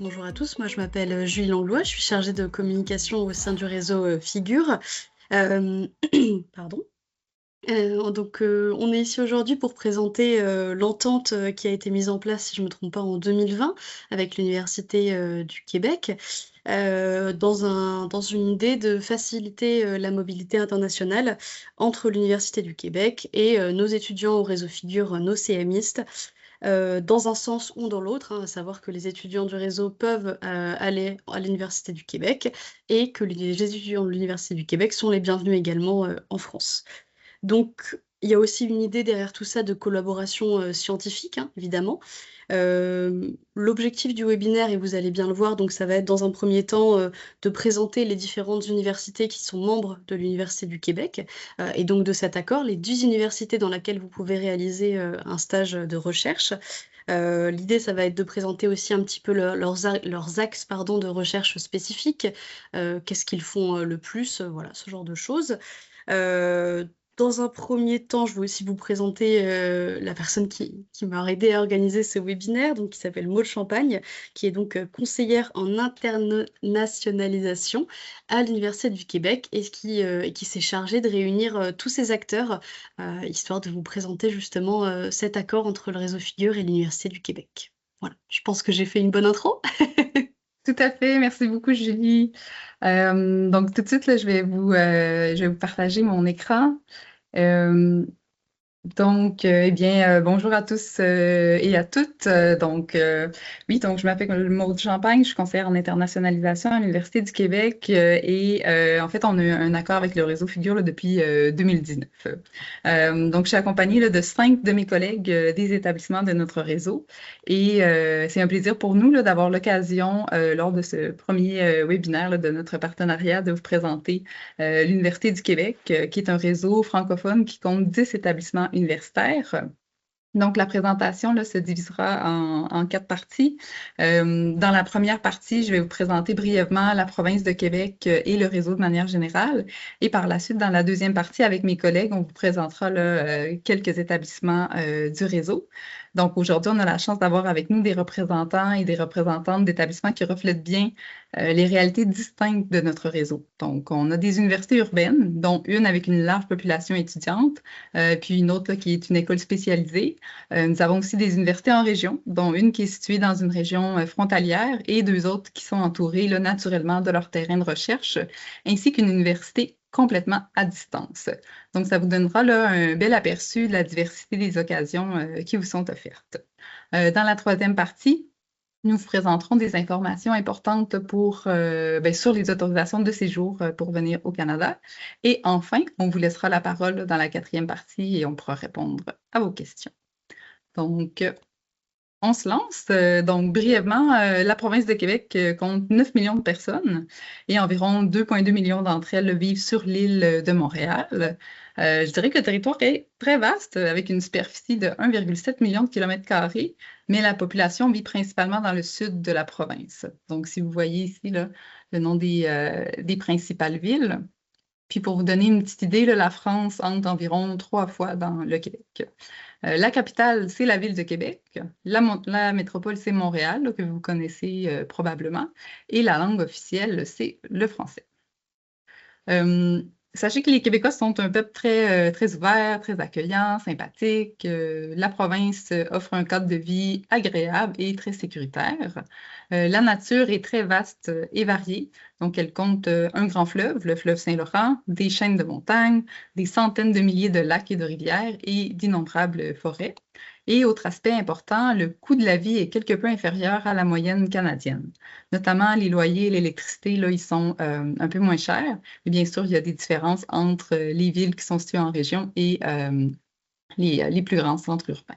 Bonjour à tous, moi je m'appelle Julie Langlois, je suis chargée de communication au sein du réseau Figure. Euh, pardon. On est ici aujourd'hui pour présenter l'entente qui a été mise en place, si je ne me trompe pas, en 2020 avec l'Université du Québec, dans une idée de faciliter la mobilité internationale entre l'Université du Québec et nos étudiants au réseau Figure, nos CMistes, dans un sens ou dans l'autre, hein, à savoir que les étudiants du réseau peuvent aller à l'Université du Québec et que les étudiants de l'Université du Québec sont les bienvenus également en France. Donc, il y a aussi une idée derrière tout ça de collaboration scientifique, hein, évidemment. L'objectif du webinaire, et vous allez bien le voir, donc ça va être dans un premier temps de présenter les différentes universités qui sont membres de l'Université du Québec, et donc de cet accord, les 10 universités dans lesquelles vous pouvez réaliser un stage de recherche. L'idée, ça va être de présenter aussi un petit peu leurs axes pardon, de recherche spécifiques, qu'est-ce qu'ils font le plus, voilà, ce genre de choses. Euh, Dans un premier temps, je vais aussi vous présenter la personne qui m'a aidé à organiser ce webinaire, donc qui s'appelle Maud Champagne, qui est donc conseillère en internationalisation à l'Université du Québec et qui s'est chargée de réunir tous ces acteurs, histoire de vous présenter justement cet accord entre le réseau Figure et l'Université du Québec. Voilà, je pense que j'ai fait une bonne intro. Tout à fait, merci beaucoup Julie. Donc tout de suite, là, je vais vous partager mon écran. Euh, eh bien, bonjour à tous et à toutes. Oui, donc je m'appelle Maude Champagne, je suis conseillère en internationalisation à l'Université du Québec en fait, on a eu un accord avec le réseau Figure là, depuis 2019. Donc, je suis accompagnée là, de 5 de mes collègues des établissements de notre réseau c'est un plaisir pour nous là, d'avoir l'occasion, lors de ce premier webinaire là, de notre partenariat, de vous présenter l'Université du Québec, qui est un réseau francophone qui compte 10 établissements universitaires. Donc, la présentation là, se divisera en 4 parties. Dans la première partie, je vais vous présenter brièvement la province de Québec et le réseau de manière générale. Et par la suite, dans la deuxième partie, avec mes collègues, on vous présentera là, quelques établissements du réseau. Donc, aujourd'hui, on a la chance d'avoir avec nous des représentants et des représentantes d'établissements qui reflètent bien les réalités distinctes de notre réseau. Donc, on a des universités urbaines, dont une avec une large population étudiante, puis une autre là, qui est une école spécialisée. Nous avons aussi des universités en région, dont une qui est située dans une région frontalière et deux autres qui sont entourées là, naturellement de leur terrain de recherche, ainsi qu'une université complètement à distance. Donc, ça vous donnera là, un bel aperçu de la diversité des occasions qui vous sont offertes. Dans la troisième partie, nous vous présenterons des informations importantes sur les autorisations de séjour pour venir au Canada. Et enfin, on vous laissera la parole dans la quatrième partie et on pourra répondre à vos questions. Donc, on se lance. Donc, brièvement, la province de Québec compte 9 millions de personnes et environ 2,2 millions d'entre elles vivent sur l'île de Montréal. Je dirais que le territoire est très vaste, avec une superficie de 1,7 million de kilomètres carrés, mais la population vit principalement dans le sud de la province. Donc, si vous voyez ici là, le nom des principales villes. Puis pour vous donner une petite idée, là, la France entre environ 3 fois dans le Québec. La capitale, c'est la ville de Québec. La métropole, c'est Montréal, là, que vous connaissez probablement. Et la langue officielle, c'est le français. Euh, Sachez que les Québécois sont un peuple très ouvert, très accueillant, sympathique. La province offre un cadre de vie agréable et très sécuritaire. La nature est très vaste et variée. Donc, elle compte un grand fleuve, le fleuve Saint-Laurent, des chaînes de montagnes, des centaines de milliers de lacs et de rivières et d'innombrables forêts. Et autre aspect important, le coût de la vie est quelque peu inférieur à la moyenne canadienne. Notamment, les loyers et l'électricité, là, ils sont un peu moins chers. Mais bien sûr, il y a des différences entre les villes qui sont situées en région et les plus grands centres urbains.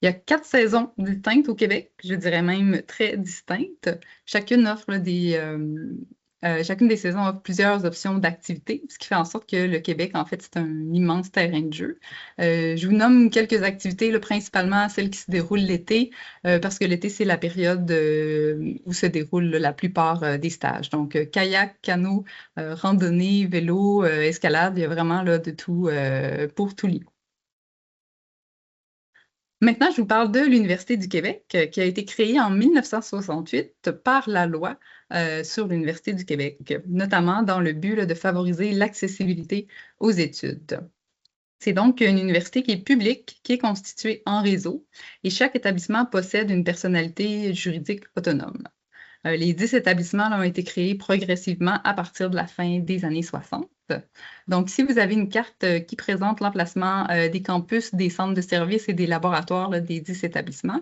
Il y a 4 saisons distinctes au Québec, je dirais même très distinctes. Chacune offre là, chacune des saisons offre plusieurs options d'activités, ce qui fait en sorte que le Québec, en fait, c'est un immense terrain de jeu. Je vous nomme quelques activités, là, principalement celles qui se déroulent l'été, parce que l'été, c'est la période où se déroulent là, la plupart des stages. Donc, kayak, canot, randonnée, vélo, escalade, il y a vraiment là, de tout pour tous les goûts. Maintenant, je vous parle de l'Université du Québec, qui a été créée en 1968 par la loi sur l'Université du Québec, notamment dans le but là, de favoriser l'accessibilité aux études. C'est donc une université qui est publique, qui est constituée en réseau, et chaque établissement possède une personnalité juridique autonome. Les 10 établissements là, ont été créés progressivement à partir de la fin des années 60. Donc, si vous avez une carte qui présente l'emplacement des campus, des centres de services et des laboratoires là, des 10 établissements,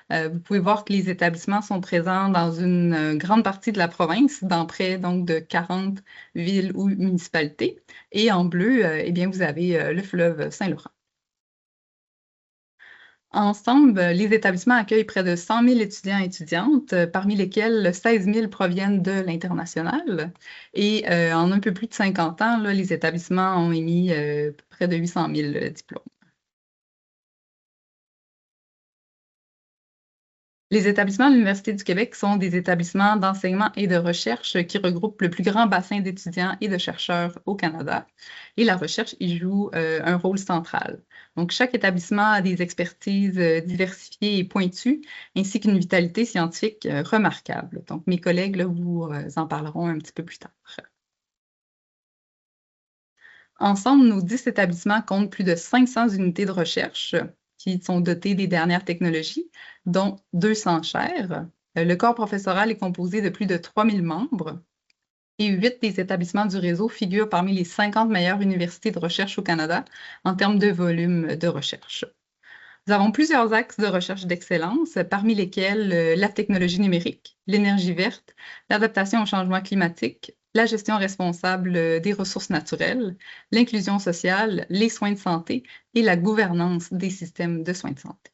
vous pouvez voir que les établissements sont présents dans une grande partie de la province, dans près donc, de 40 villes ou municipalités. Et en bleu, eh bien, vous avez le fleuve Saint-Laurent. Ensemble, les établissements accueillent près de 100 000 étudiants et étudiantes, parmi lesquels 16 000 proviennent de l'international. Et en un peu plus de 50 ans, là, les établissements ont émis près de 800 000 diplômes. Les établissements de l'Université du Québec sont des établissements d'enseignement et de recherche qui regroupent le plus grand bassin d'étudiants et de chercheurs au Canada. Et la recherche y joue un rôle central. Donc, chaque établissement a des expertises diversifiées et pointues, ainsi qu'une vitalité scientifique remarquable. Donc, mes collègues là, vous en parleront un petit peu plus tard. Ensemble, nos 10 établissements comptent plus de 500 unités de recherche qui sont dotées des dernières technologies, dont 200 chaires. Le corps professoral est composé de plus de 3000 membres et 8 des établissements du réseau figurent parmi les 50 meilleures universités de recherche au Canada en termes de volume de recherche. Nous avons plusieurs axes de recherche d'excellence, parmi lesquels la technologie numérique, l'énergie verte, l'adaptation au changement climatique, la gestion responsable des ressources naturelles, l'inclusion sociale, les soins de santé et la gouvernance des systèmes de soins de santé.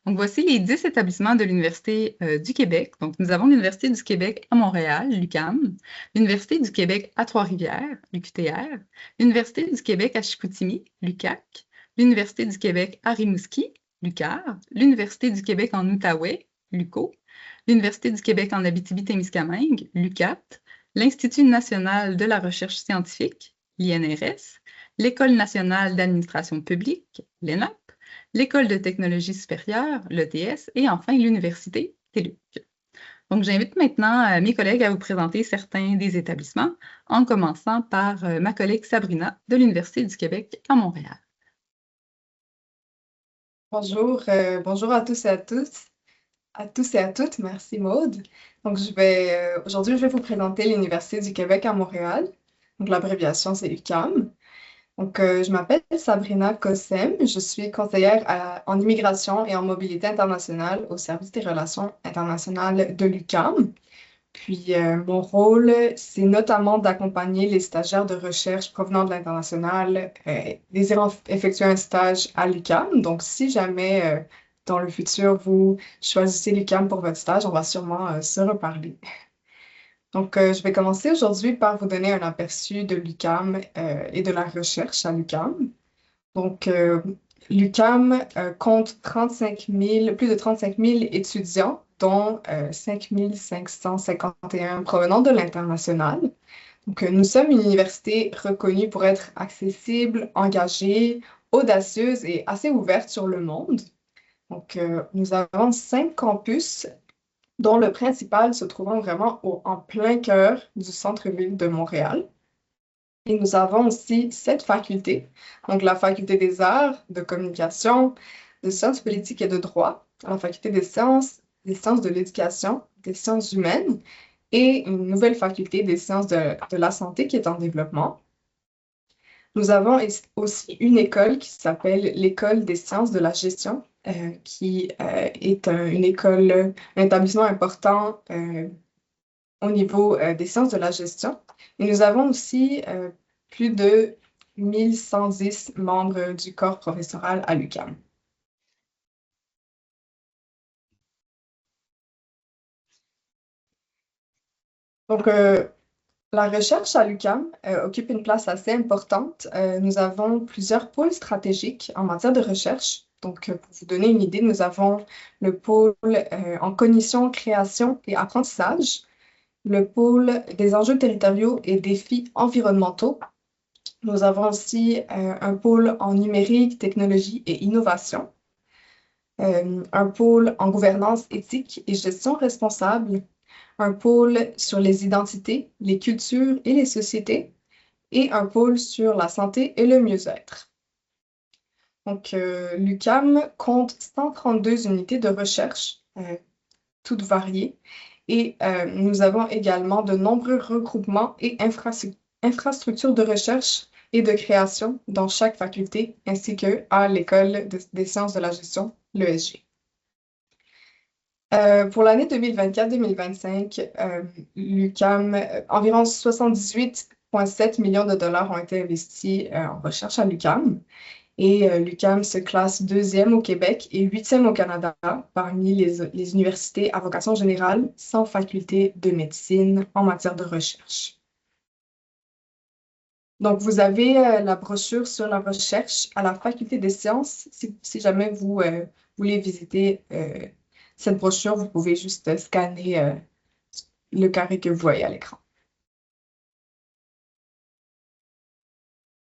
Donc, voici les 10 établissements de l'Université du Québec. Donc, nous avons l'Université du Québec à Montréal, l'UQAM, l'Université du Québec à Trois-Rivières, l'UQTR, l'Université du Québec à Chicoutimi, l'UQAC, l'Université du Québec à Rimouski, l'UQAR, l'Université du Québec en Outaouais, l'UQO, l'Université du Québec en Abitibi-Témiscamingue, l'UQAT, l'Institut national de la recherche scientifique, l'INRS, l'École nationale d'administration publique, l'ENAP, l'École de technologie supérieure, l'ETS, et enfin l'Université TÉLUQ. Donc, j'invite maintenant mes collègues à vous présenter certains des établissements, en commençant par ma collègue Sabrina de l'Université du Québec à Montréal. Bonjour, bonjour à tous et à toutes, merci Maude. Donc aujourd'hui je vais vous présenter l'Université du Québec à Montréal. Donc l'abréviation c'est UQAM. Donc je m'appelle Sabrina Kossem, je suis conseillère en immigration et en mobilité internationale au service des relations internationales de l'UQAM. Puis mon rôle, c'est notamment d'accompagner les stagiaires de recherche provenant de l'international désirant effectuer un stage à l'UQAM. Donc, si jamais dans le futur vous choisissez l'UQAM pour votre stage, on va sûrement se reparler. Donc, je vais commencer aujourd'hui par vous donner un aperçu de l'UQAM et de la recherche à l'UQAM. Donc, l'UQAM compte plus de 35 000 étudiants, dont 5 551 provenant de l'international. Donc, nous sommes une université reconnue pour être accessible, engagée, audacieuse et assez ouverte sur le monde. Donc, nous avons 5 campus, dont le principal se trouvant vraiment en plein cœur du centre-ville de Montréal. Et nous avons aussi 7 facultés, donc la faculté des arts, de communication, de sciences politiques et de droit, la faculté des sciences de l'éducation, des sciences humaines et une nouvelle faculté des sciences de la santé qui est en développement. Nous avons aussi une école qui s'appelle l'École des sciences de la gestion, qui est une école, un établissement important au niveau des sciences de la gestion. Et nous avons aussi plus de 1110 membres du corps professoral à l'UQAM. Donc, la recherche à l'UQAM occupe une place assez importante. Nous avons plusieurs pôles stratégiques en matière de recherche. Donc, pour vous donner une idée, nous avons le pôle en cognition, création et apprentissage, le pôle des enjeux territoriaux et défis environnementaux, Nous avons aussi un pôle en numérique, technologie et innovation, un pôle en gouvernance éthique et gestion responsable, un pôle sur les identités, les cultures et les sociétés, et un pôle sur la santé et le mieux-être. Donc, l'UQAM compte 132 unités de recherche, toutes variées, et nous avons également de nombreux regroupements et infrastructures de recherche et de création dans chaque faculté, ainsi que à l'École des sciences de la gestion, l'ESG. Pour l'année 2024-2025, l'UQAM, environ 78,7 millions de dollars ont été investis en recherche à l'UQAM. Et l'UQAM se classe 2e au Québec et 8e au Canada parmi les universités à vocation générale sans faculté de médecine en matière de recherche. Donc, vous avez la brochure sur la recherche à la faculté des sciences. Si jamais vous voulez visiter cette brochure, vous pouvez juste scanner le carré que vous voyez à l'écran.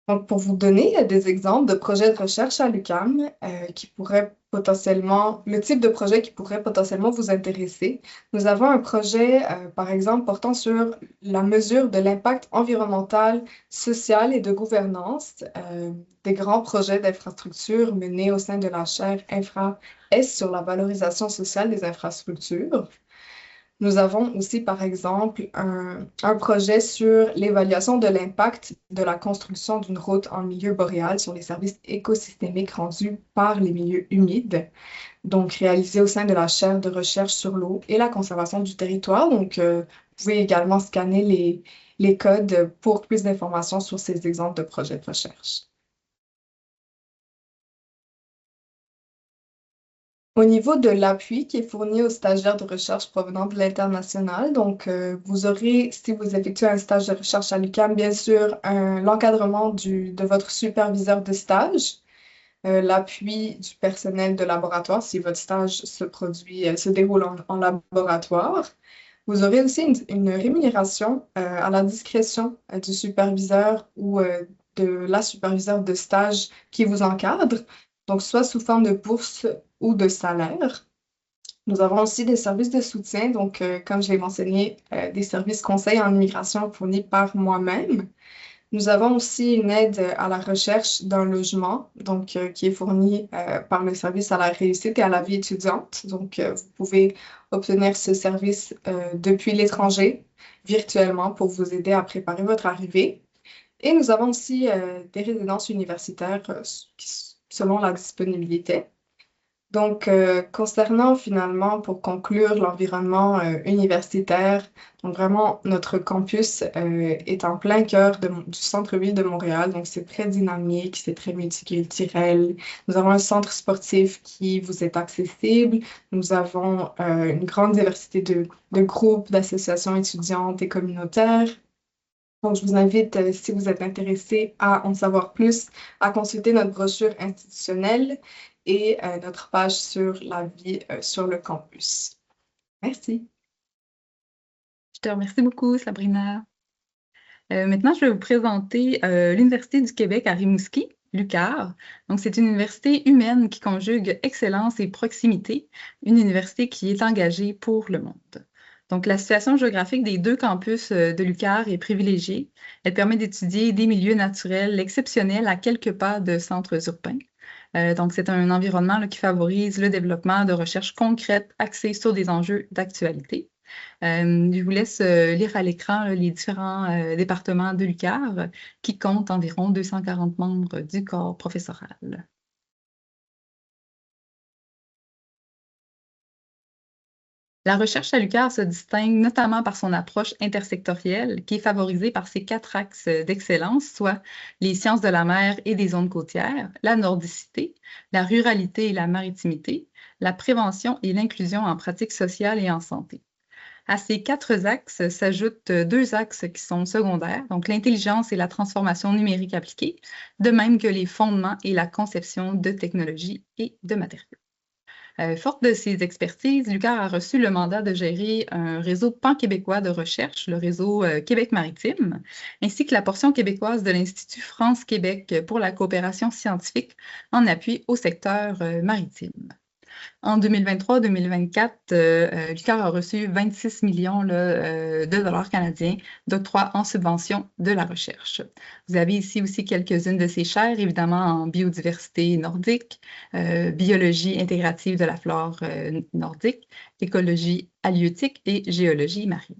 Donc, pour vous donner des exemples de projets de recherche à l'UQAM qui pourraient potentiellement, le type de projet qui pourrait potentiellement vous intéresser, nous avons un projet, par exemple, portant sur la mesure de l'impact environnemental, social et de gouvernance des grands projets d'infrastructures menés au sein de la chaire Infra-S sur la valorisation sociale des infrastructures. Nous avons aussi, par exemple, un projet sur l'évaluation de l'impact de la construction d'une route en milieu boréal sur les services écosystémiques rendus par les milieux humides, donc réalisé au sein de la chaire de recherche sur l'eau et la conservation du territoire. Donc, vous pouvez également scanner les codes pour plus d'informations sur ces exemples de projets de recherche. Au niveau de l'appui qui est fourni aux stagiaires de recherche provenant de l'international, donc vous aurez, si vous effectuez un stage de recherche à l'UQAM, bien sûr, l'encadrement de votre superviseur de stage, l'appui du personnel de laboratoire si votre stage se déroule en laboratoire. Vous aurez aussi une rémunération à la discrétion du superviseur ou de la superviseure de stage qui vous encadre, donc soit sous forme de bourse ou de salaire. Nous avons aussi des services de soutien, donc comme je l'ai mentionné, des services conseils en immigration fournis par moi-même. Nous avons aussi une aide à la recherche d'un logement, donc qui est fournie par le service à la réussite et à la vie étudiante. Donc, vous pouvez obtenir ce service depuis l'étranger, virtuellement, pour vous aider à préparer votre arrivée. Et nous avons aussi des résidences universitaires selon la disponibilité. Donc, concernant finalement, pour conclure, l'environnement universitaire, donc vraiment, notre campus est en plein cœur du centre-ville de Montréal, donc c'est très dynamique, c'est très multiculturel. Nous avons un centre sportif qui vous est accessible. Nous avons une grande diversité de groupes, d'associations étudiantes et communautaires. Donc, je vous invite, si vous êtes intéressé à en savoir plus, à consulter notre brochure institutionnelle et notre page sur la vie sur le campus. Merci. Je te remercie beaucoup, Sabrina. Maintenant, je vais vous présenter l'Université du Québec à Rimouski, l'UQAR. Donc, c'est une université humaine qui conjugue excellence et proximité, une université qui est engagée pour le monde. Donc, la situation géographique des deux campus de l'UQAR est privilégiée. Elle permet d'étudier des milieux naturels exceptionnels à quelques pas de centres urbains. Donc, c'est un environnement là, qui favorise le développement de recherches concrètes axées sur des enjeux d'actualité. Je vous laisse lire à l'écran les différents départements de l'UQAR qui comptent environ 240 membres du corps professoral. La recherche à l'UQAR se distingue notamment par son approche intersectorielle qui est favorisée par ses 4 axes d'excellence, soit les sciences de la mer et des zones côtières, la nordicité, la ruralité et la maritimité, la prévention et l'inclusion en pratique sociale et en santé. À ces 4 axes s'ajoutent 2 axes qui sont secondaires, donc l'intelligence et la transformation numérique appliquée, de même que les fondements et la conception de technologies et de matériaux. Forte de ses expertises, l'UQAR a reçu le mandat de gérer un réseau pan-québécois de recherche, le réseau Québec Maritime, ainsi que la portion québécoise de l'Institut France-Québec pour la coopération scientifique en appui au secteur maritime. En 2023-2024, l'UQAR a reçu 26 millions de dollars canadiens d'octroi en subvention de la recherche. Vous avez ici aussi quelques-unes de ces chaires, évidemment en biodiversité nordique, biologie intégrative de la flore nordique, écologie halieutique et géologie marine.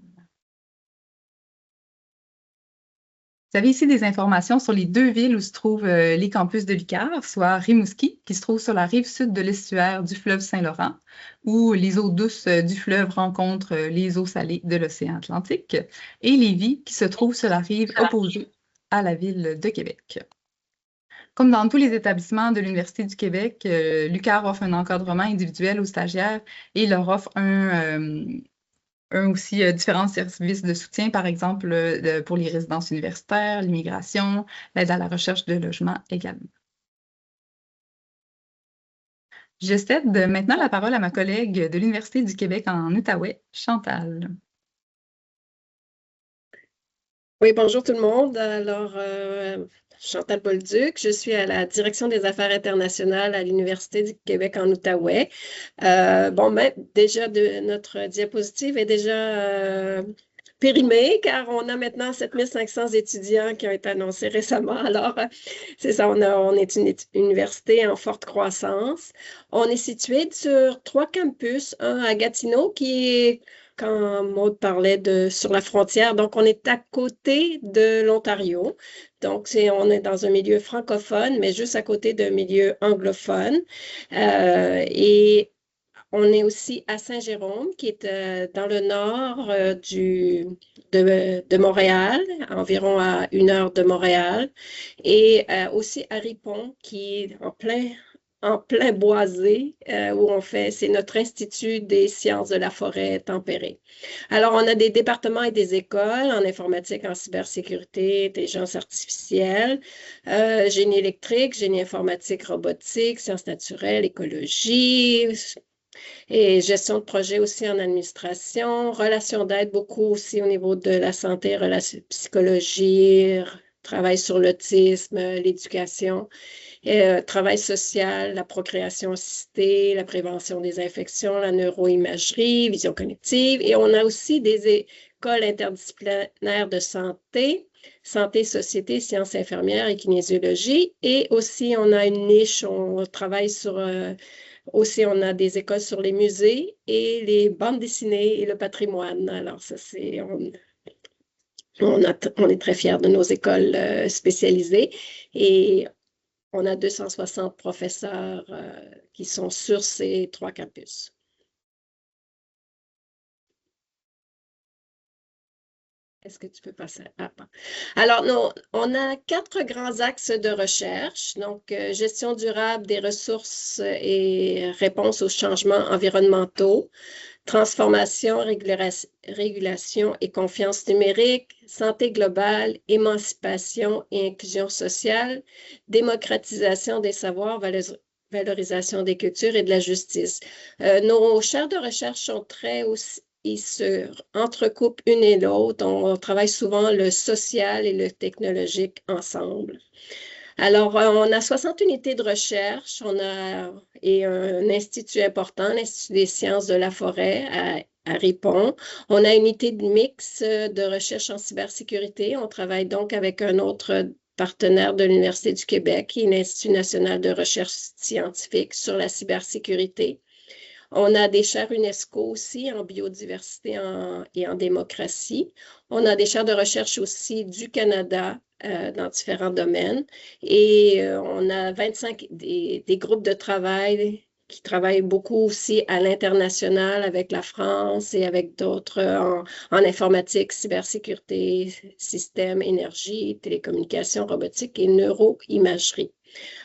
Vous avez ici des informations sur les 2 villes où se trouvent les campus de l'UQAR, soit Rimouski, qui se trouve sur la rive sud de l'estuaire du fleuve Saint-Laurent, où les eaux douces du fleuve rencontrent les eaux salées de l'océan Atlantique, et Lévis, qui se trouve sur la rive opposée à la ville de Québec. Comme dans tous les établissements de l'Université du Québec, l'UQAR offre un encadrement individuel aux stagiaires et leur offre aussi différents services de soutien, par exemple pour les résidences universitaires, l'immigration, l'aide à la recherche de logement également. Je cède maintenant la parole à ma collègue de l'Université du Québec en Outaouais, Chantal. Oui, bonjour tout le monde. Alors, Chantal Bolduc, je suis à la direction des affaires internationales à l'Université du Québec en Outaouais. Déjà, notre diapositive est déjà périmée car on a maintenant 7500 étudiants qui ont été annoncés récemment. Alors, c'est ça, on est une université en forte croissance. On est situé sur 3 campus, un à Gatineau qui est quand Maud parlait sur la frontière. Donc, on est à côté de l'Ontario. Donc, on est dans un milieu francophone, mais juste à côté d'un milieu anglophone. Et on est aussi à Saint-Jérôme, qui est dans le nord de Montréal, environ à 1 heure de Montréal. Et aussi à Ripon, qui est en plein boisé, où c'est notre Institut des sciences de la forêt tempérée. Alors, on a des départements et des écoles en informatique, en cybersécurité, intelligence artificielle, génie électrique, génie informatique, robotique, sciences naturelles, écologie, et gestion de projet aussi en administration, relations d'aide beaucoup aussi au niveau de la santé, psychologie, travail sur l'autisme, l'éducation. Travail social, la procréation assistée, la prévention des infections, la neuroimagerie, vision cognitive. Et on a aussi des écoles interdisciplinaires de santé, société, sciences infirmières et kinésiologie. Et aussi, on a une niche, on travaille sur... aussi, on a des écoles sur les musées et les bandes dessinées et le patrimoine. Alors, ça, on est très fiers de nos écoles spécialisées. Et on a 260 professeurs qui sont sur ces 3 campus. Est-ce que tu peux passer? Alors, on a 4 grands axes de recherche. Donc, gestion durable des ressources et réponse aux changements environnementaux, transformation, régulation et confiance numérique, santé globale, émancipation et inclusion sociale, démocratisation des savoirs, valorisation des cultures et de la justice. Nos chaires de recherche sont ils se entrecoupent une et l'autre. On travaille souvent le social et le technologique ensemble. Alors, on a 60 unités de recherche, et un institut important, l'Institut des sciences de la forêt à Ripon. On a une unité de mix de recherche en cybersécurité. On travaille donc avec un autre partenaire de l'Université du Québec, qui est l'Institut national de recherche scientifique sur la cybersécurité. On a des chaires UNESCO aussi en biodiversité et en démocratie. On a des chaires de recherche aussi du Canada dans différents domaines. Et on a 25 des groupes de travail qui travaillent beaucoup aussi à l'international avec la France et avec d'autres en informatique, cybersécurité, système, énergie, télécommunications, robotique et neuroimagerie.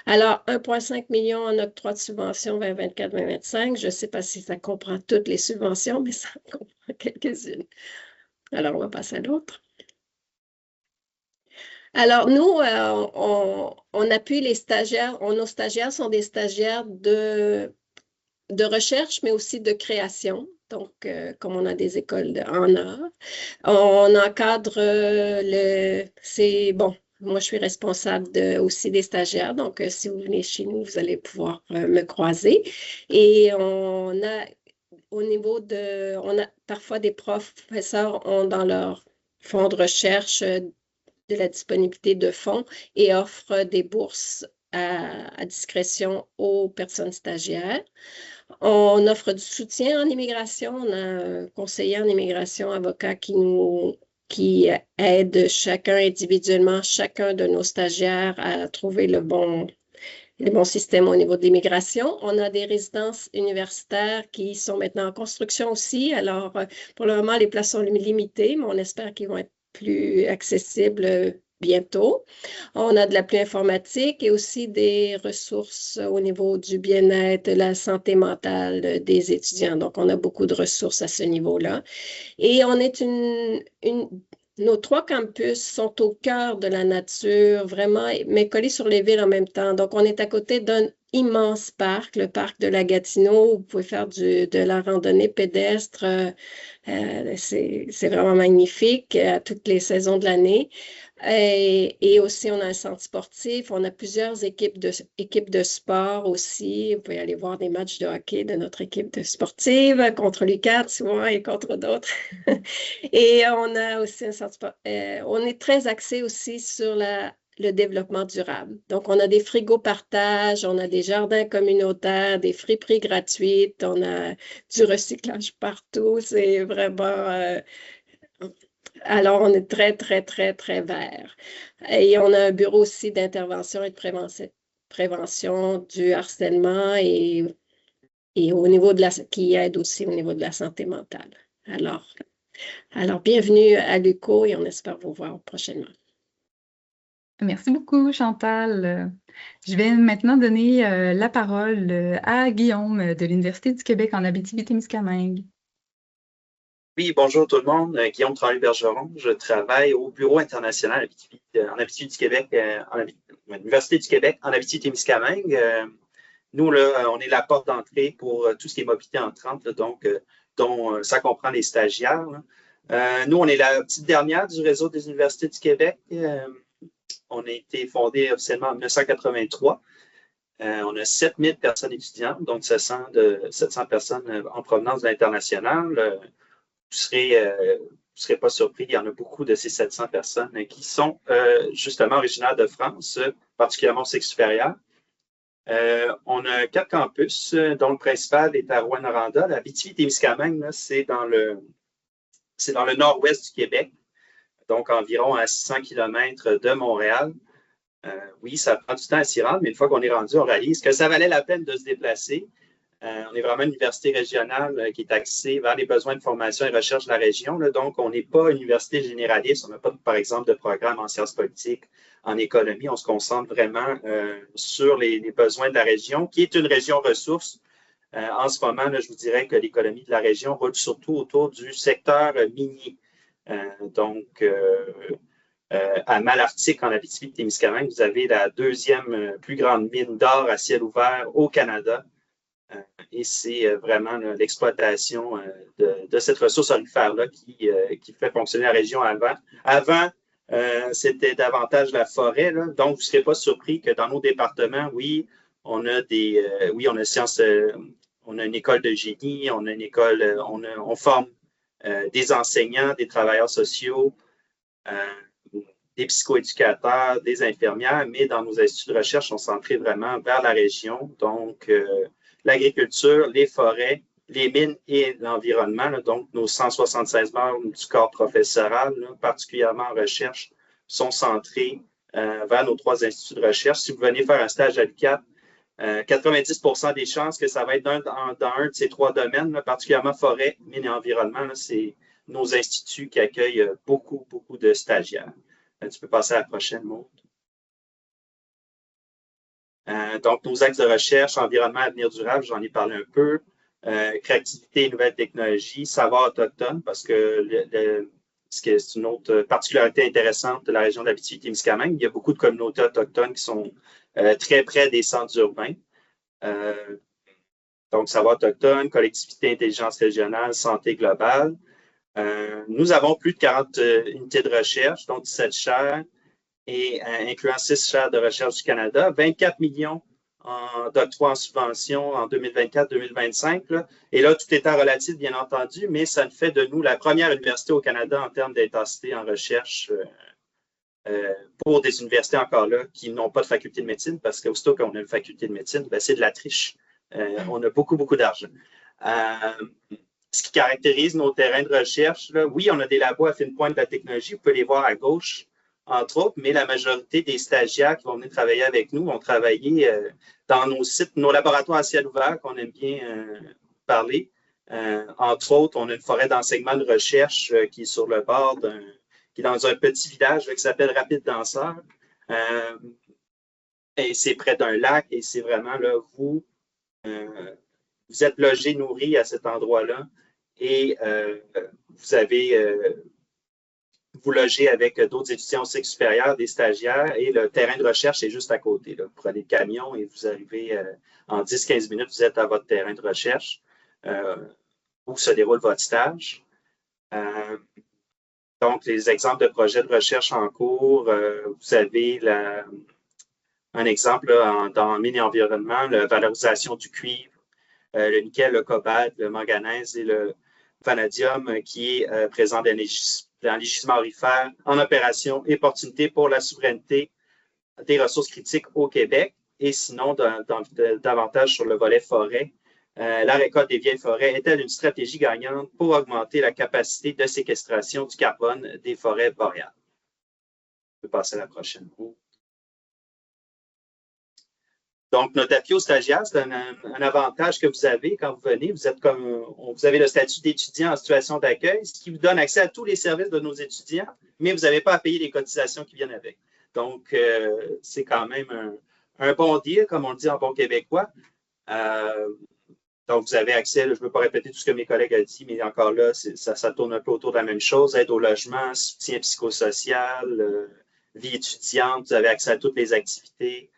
Alors, 1,5 million en octroi de subvention 2024-2025. Je ne sais pas si ça comprend toutes les subventions, mais ça comprend quelques-unes. Alors, on va passer à l'autre. Alors, nous, on appuie les stagiaires. Nos stagiaires sont des stagiaires de recherche, mais aussi de création. Donc, comme on a des écoles en art, on encadre bon, moi je suis responsable aussi des stagiaires, donc si vous venez chez nous, vous allez pouvoir me croiser. Et on a on a parfois des professeurs ont dans leur fonds de recherche de la disponibilité de fonds et offrent des bourses à discrétion aux personnes stagiaires. On offre du soutien en immigration. On a un conseiller en immigration, avocat qui aide chacun individuellement, chacun de nos stagiaires à trouver le bon système au niveau de l'immigration. On a des résidences universitaires qui sont maintenant en construction aussi. Alors, pour le moment, les places sont limitées, mais on espère qu'ils vont être plus accessibles bientôt. On a de l'appui informatique et aussi des ressources au niveau du bien-être, de la santé mentale des étudiants. Donc, on a beaucoup de ressources à ce niveau-là. Et on est nos 3 campus sont au cœur de la nature, vraiment, mais collés sur les villes en même temps. Donc, on est à côté d'un immense parc, le parc de la Gatineau, où vous pouvez faire de la randonnée pédestre. C'est vraiment magnifique à toutes les saisons de l'année. Et aussi, on a un centre sportif. On a plusieurs équipes de sport aussi. Vous pouvez aller voir des matchs de hockey de notre équipe de sportive contre l'UQAM souvent et contre d'autres. Et on a aussi un centre sport. On est très axé aussi sur le développement durable. Donc, on a des frigos partage, on a des jardins communautaires, des friperies gratuites, on a du recyclage partout. C'est vraiment... alors, on est très, très, très, très vert. Et on a un bureau aussi d'intervention et de prévention du harcèlement et au niveau qui aide aussi au niveau de la santé mentale. Alors bienvenue à l'UQO et on espère vous voir prochainement. Merci beaucoup, Chantal. Je vais maintenant donner la parole à Guillaume de l'Université du Québec en Abitibi-Témiscamingue. Oui, bonjour tout le monde. Guillaume Tremblay-Bergeron. Je travaille au Bureau international en Abitibi du Québec, à l'Université du Québec en Abitibi-Témiscamingue. Nous, là, on est la porte d'entrée pour tout ce qui est mobilité entrante, là, donc, dont ça comprend les stagiaires. Nous, on est la petite dernière du réseau des universités du Québec. On a été fondé officiellement en 1983. On a 7000 personnes étudiantes, donc 700 personnes en provenance de l'international. Vous ne serez pas surpris, il y en a beaucoup de ces 700 personnes qui sont justement originaires de France, particulièrement au cycle supérieur. On a 4 campus, dont le principal est à Rouyn-Noranda. La Abitibi-Témiscamingue, c'est dans le nord-ouest du Québec, donc environ à 600 km de Montréal. Oui, ça prend du temps à s'y rendre, mais une fois qu'on est rendu, on réalise que ça valait la peine de se déplacer. On est vraiment une université régionale qui est axée vers les besoins de formation et recherche de la région. Là. Donc, on n'est pas une université généraliste. On n'a pas, par exemple, de programme en sciences politiques, en économie. On se concentre vraiment sur les besoins de la région, qui est une région ressource. En ce moment, là, je vous dirais que l'économie de la région roule surtout autour du secteur minier. À Malartic, en Abitibi-Témiscamingue, vous avez la 2e plus grande mine d'or à ciel ouvert au Canada. Et c'est vraiment l'exploitation de cette ressource aurifère-là qui fait fonctionner la région avant. Avant, c'était davantage la forêt. Là. Donc, vous ne serez pas surpris que dans nos départements, oui, on a on a une école de génie, on a une école, on forme des enseignants, des travailleurs sociaux, des psychoéducateurs, des infirmières, mais dans nos instituts de recherche, on s'en centré vraiment vers la région. Donc, l'agriculture, les forêts, les mines et l'environnement, donc nos 176 membres du corps professoral, là, particulièrement en recherche, sont centrés vers nos 3 instituts de recherche. Si vous venez faire un stage à l'UQAM, 90% des chances que ça va être dans un de ces 3 domaines, là, particulièrement forêt, mines et environnement, c'est nos instituts qui accueillent beaucoup, beaucoup de stagiaires. Tu peux passer à la prochaine, Maud. Donc, nos axes de recherche, environnement, avenir durable, j'en ai parlé un peu. Créativité et nouvelles technologies, savoir autochtone, parce que c'est une autre particularité intéressante de la région de l'Abitibi-Témiscamingue. Il y a beaucoup de communautés autochtones qui sont très près des centres urbains. donc savoir autochtone, collectivité, intelligence régionale, santé globale. Nous avons plus de 40 unités de recherche, dont 17 chaires, et incluant 6 chaires de recherche du Canada, 24 millions d'octroi en subvention en 2024-2025. Et là, tout étant relatif, bien entendu, mais ça fait de nous la première université au Canada en termes d'intensité en recherche pour des universités encore là qui n'ont pas de faculté de médecine, parce qu'aussitôt qu'on a une faculté de médecine, ben, c'est de la triche. On a beaucoup, beaucoup d'argent. Ce qui caractérise nos terrains de recherche, là, oui, on a des labos à fine pointe de la technologie, vous pouvez les voir à gauche, entre autres, mais la majorité des stagiaires qui vont venir travailler avec nous vont travailler dans nos sites, nos laboratoires à ciel ouvert, qu'on aime bien parler. Entre autres, on a une forêt d'enseignement de recherche qui est sur le bord qui est dans un petit village qui s'appelle Rapide Danseur. Et c'est près d'un lac et c'est vraiment là, vous êtes logés, nourris à cet endroit-là et vous logez avec d'autres étudiants au cycle supérieur, des stagiaires et le terrain de recherche est juste à côté. Là. Vous prenez le camion et vous arrivez en 10-15 minutes, vous êtes à votre terrain de recherche où se déroule votre stage. Donc, les exemples de projets de recherche en cours, vous avez un exemple là, dans mine et environnement, la valorisation du cuivre, le nickel, le cobalt, le manganèse et le vanadium qui est présent dans les gisements aurifères en opération et opportunité pour la souveraineté des ressources critiques au Québec. Et sinon, davantage sur le volet forêt, la récolte des vieilles forêts est-elle une stratégie gagnante pour augmenter la capacité de séquestration du carbone des forêts boréales? Je peux passer à la prochaine roue. Donc, notre appui aux stagiaires, c'est un avantage que vous avez quand vous venez. Vous avez le statut d'étudiant en situation d'accueil, ce qui vous donne accès à tous les services de nos étudiants, mais vous n'avez pas à payer les cotisations qui viennent avec. Donc, c'est quand même un bon deal, comme on le dit en bon québécois. Donc, vous avez accès, là, je ne veux pas répéter tout ce que mes collègues ont dit, mais encore là, ça tourne un peu autour de la même chose. Aide au logement, soutien psychosocial, vie étudiante, vous avez accès à toutes les activités.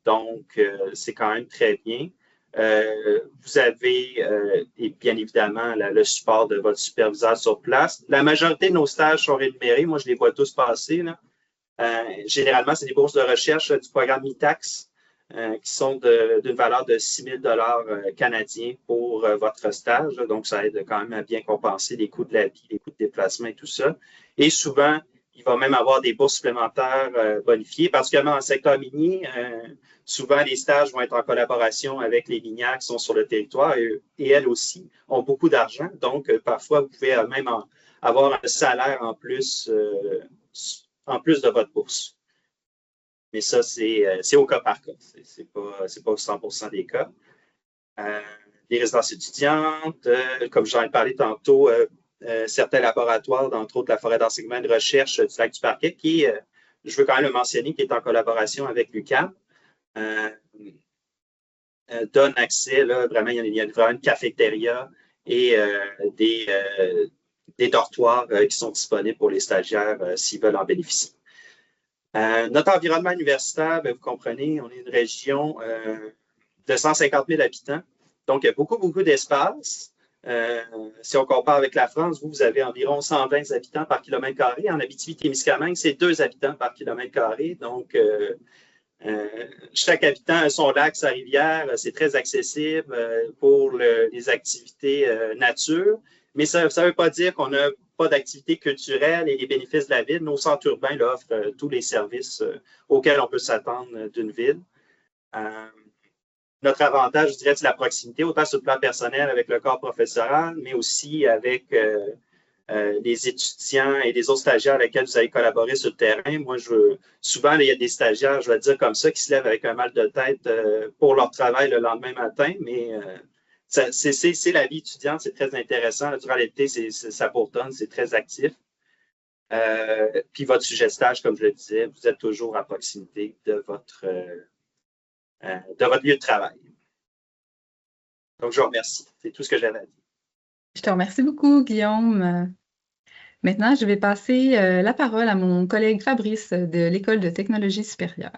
Donc, c'est quand même très bien. Vous avez, et bien évidemment, le support de votre superviseur sur place. La majorité de nos stages sont rémunérés. Moi, je les vois tous passer. Là. Généralement, c'est des bourses de recherche du programme MITAX qui sont d'une valeur de 6 000 $ canadiens pour votre stage. Donc, ça aide quand même à bien compenser les coûts de la vie, les coûts de déplacement et tout ça. Et souvent, il va même avoir des bourses supplémentaires bonifiées, particulièrement dans le secteur minier. Souvent, les stages vont être en collaboration avec les minières qui sont sur le territoire et elles aussi ont beaucoup d'argent. Donc, parfois, vous pouvez même avoir un salaire en plus de votre bourse. Mais ça, c'est au cas par cas. C'est pas 100% des cas. Les résidences étudiantes, comme j'en ai parlé tantôt, certains laboratoires, entre autres la forêt d'enseignement et de recherche du lac du Parquet, qui, je veux quand même le mentionner, qui est en collaboration avec l'UQAM, donne accès, là, vraiment, il y a vraiment une cafétéria et des dortoirs qui sont disponibles pour les stagiaires s'ils veulent en bénéficier. Notre environnement universitaire, bien, vous comprenez, on est une région de 150 000 habitants, donc il y a beaucoup, beaucoup d'espace. Si on compare avec la France, vous avez environ 120 habitants par kilomètre carré. En Abitibi-Témiscamingue, c'est 2 habitants par kilomètre carré. Donc, chaque habitant a son lac, sa rivière. C'est très accessible pour les activités nature. Mais ça ne veut pas dire qu'on n'a pas d'activités culturelles et les bénéfices de la ville. Nos centres urbains là, offrent tous les services auxquels on peut s'attendre d'une ville. Notre avantage, je dirais, c'est la proximité, autant sur le plan personnel avec le corps professoral, mais aussi avec les étudiants et les autres stagiaires avec lesquels vous allez collaborer sur le terrain. Moi, souvent, il y a des stagiaires, je vais dire comme ça, qui se lèvent avec un mal de tête pour leur travail le lendemain matin, mais c'est la vie étudiante, c'est très intéressant. Durant l'été, ça bourdonne, c'est très actif. Puis votre sujet de stage, comme je le disais, vous êtes toujours à proximité de votre lieu de travail. Donc, je vous remercie. C'est tout ce que j'avais à dire. Je te remercie beaucoup, Guillaume. Maintenant, je vais passer la parole à mon collègue Fabrice de l'École de technologie supérieure.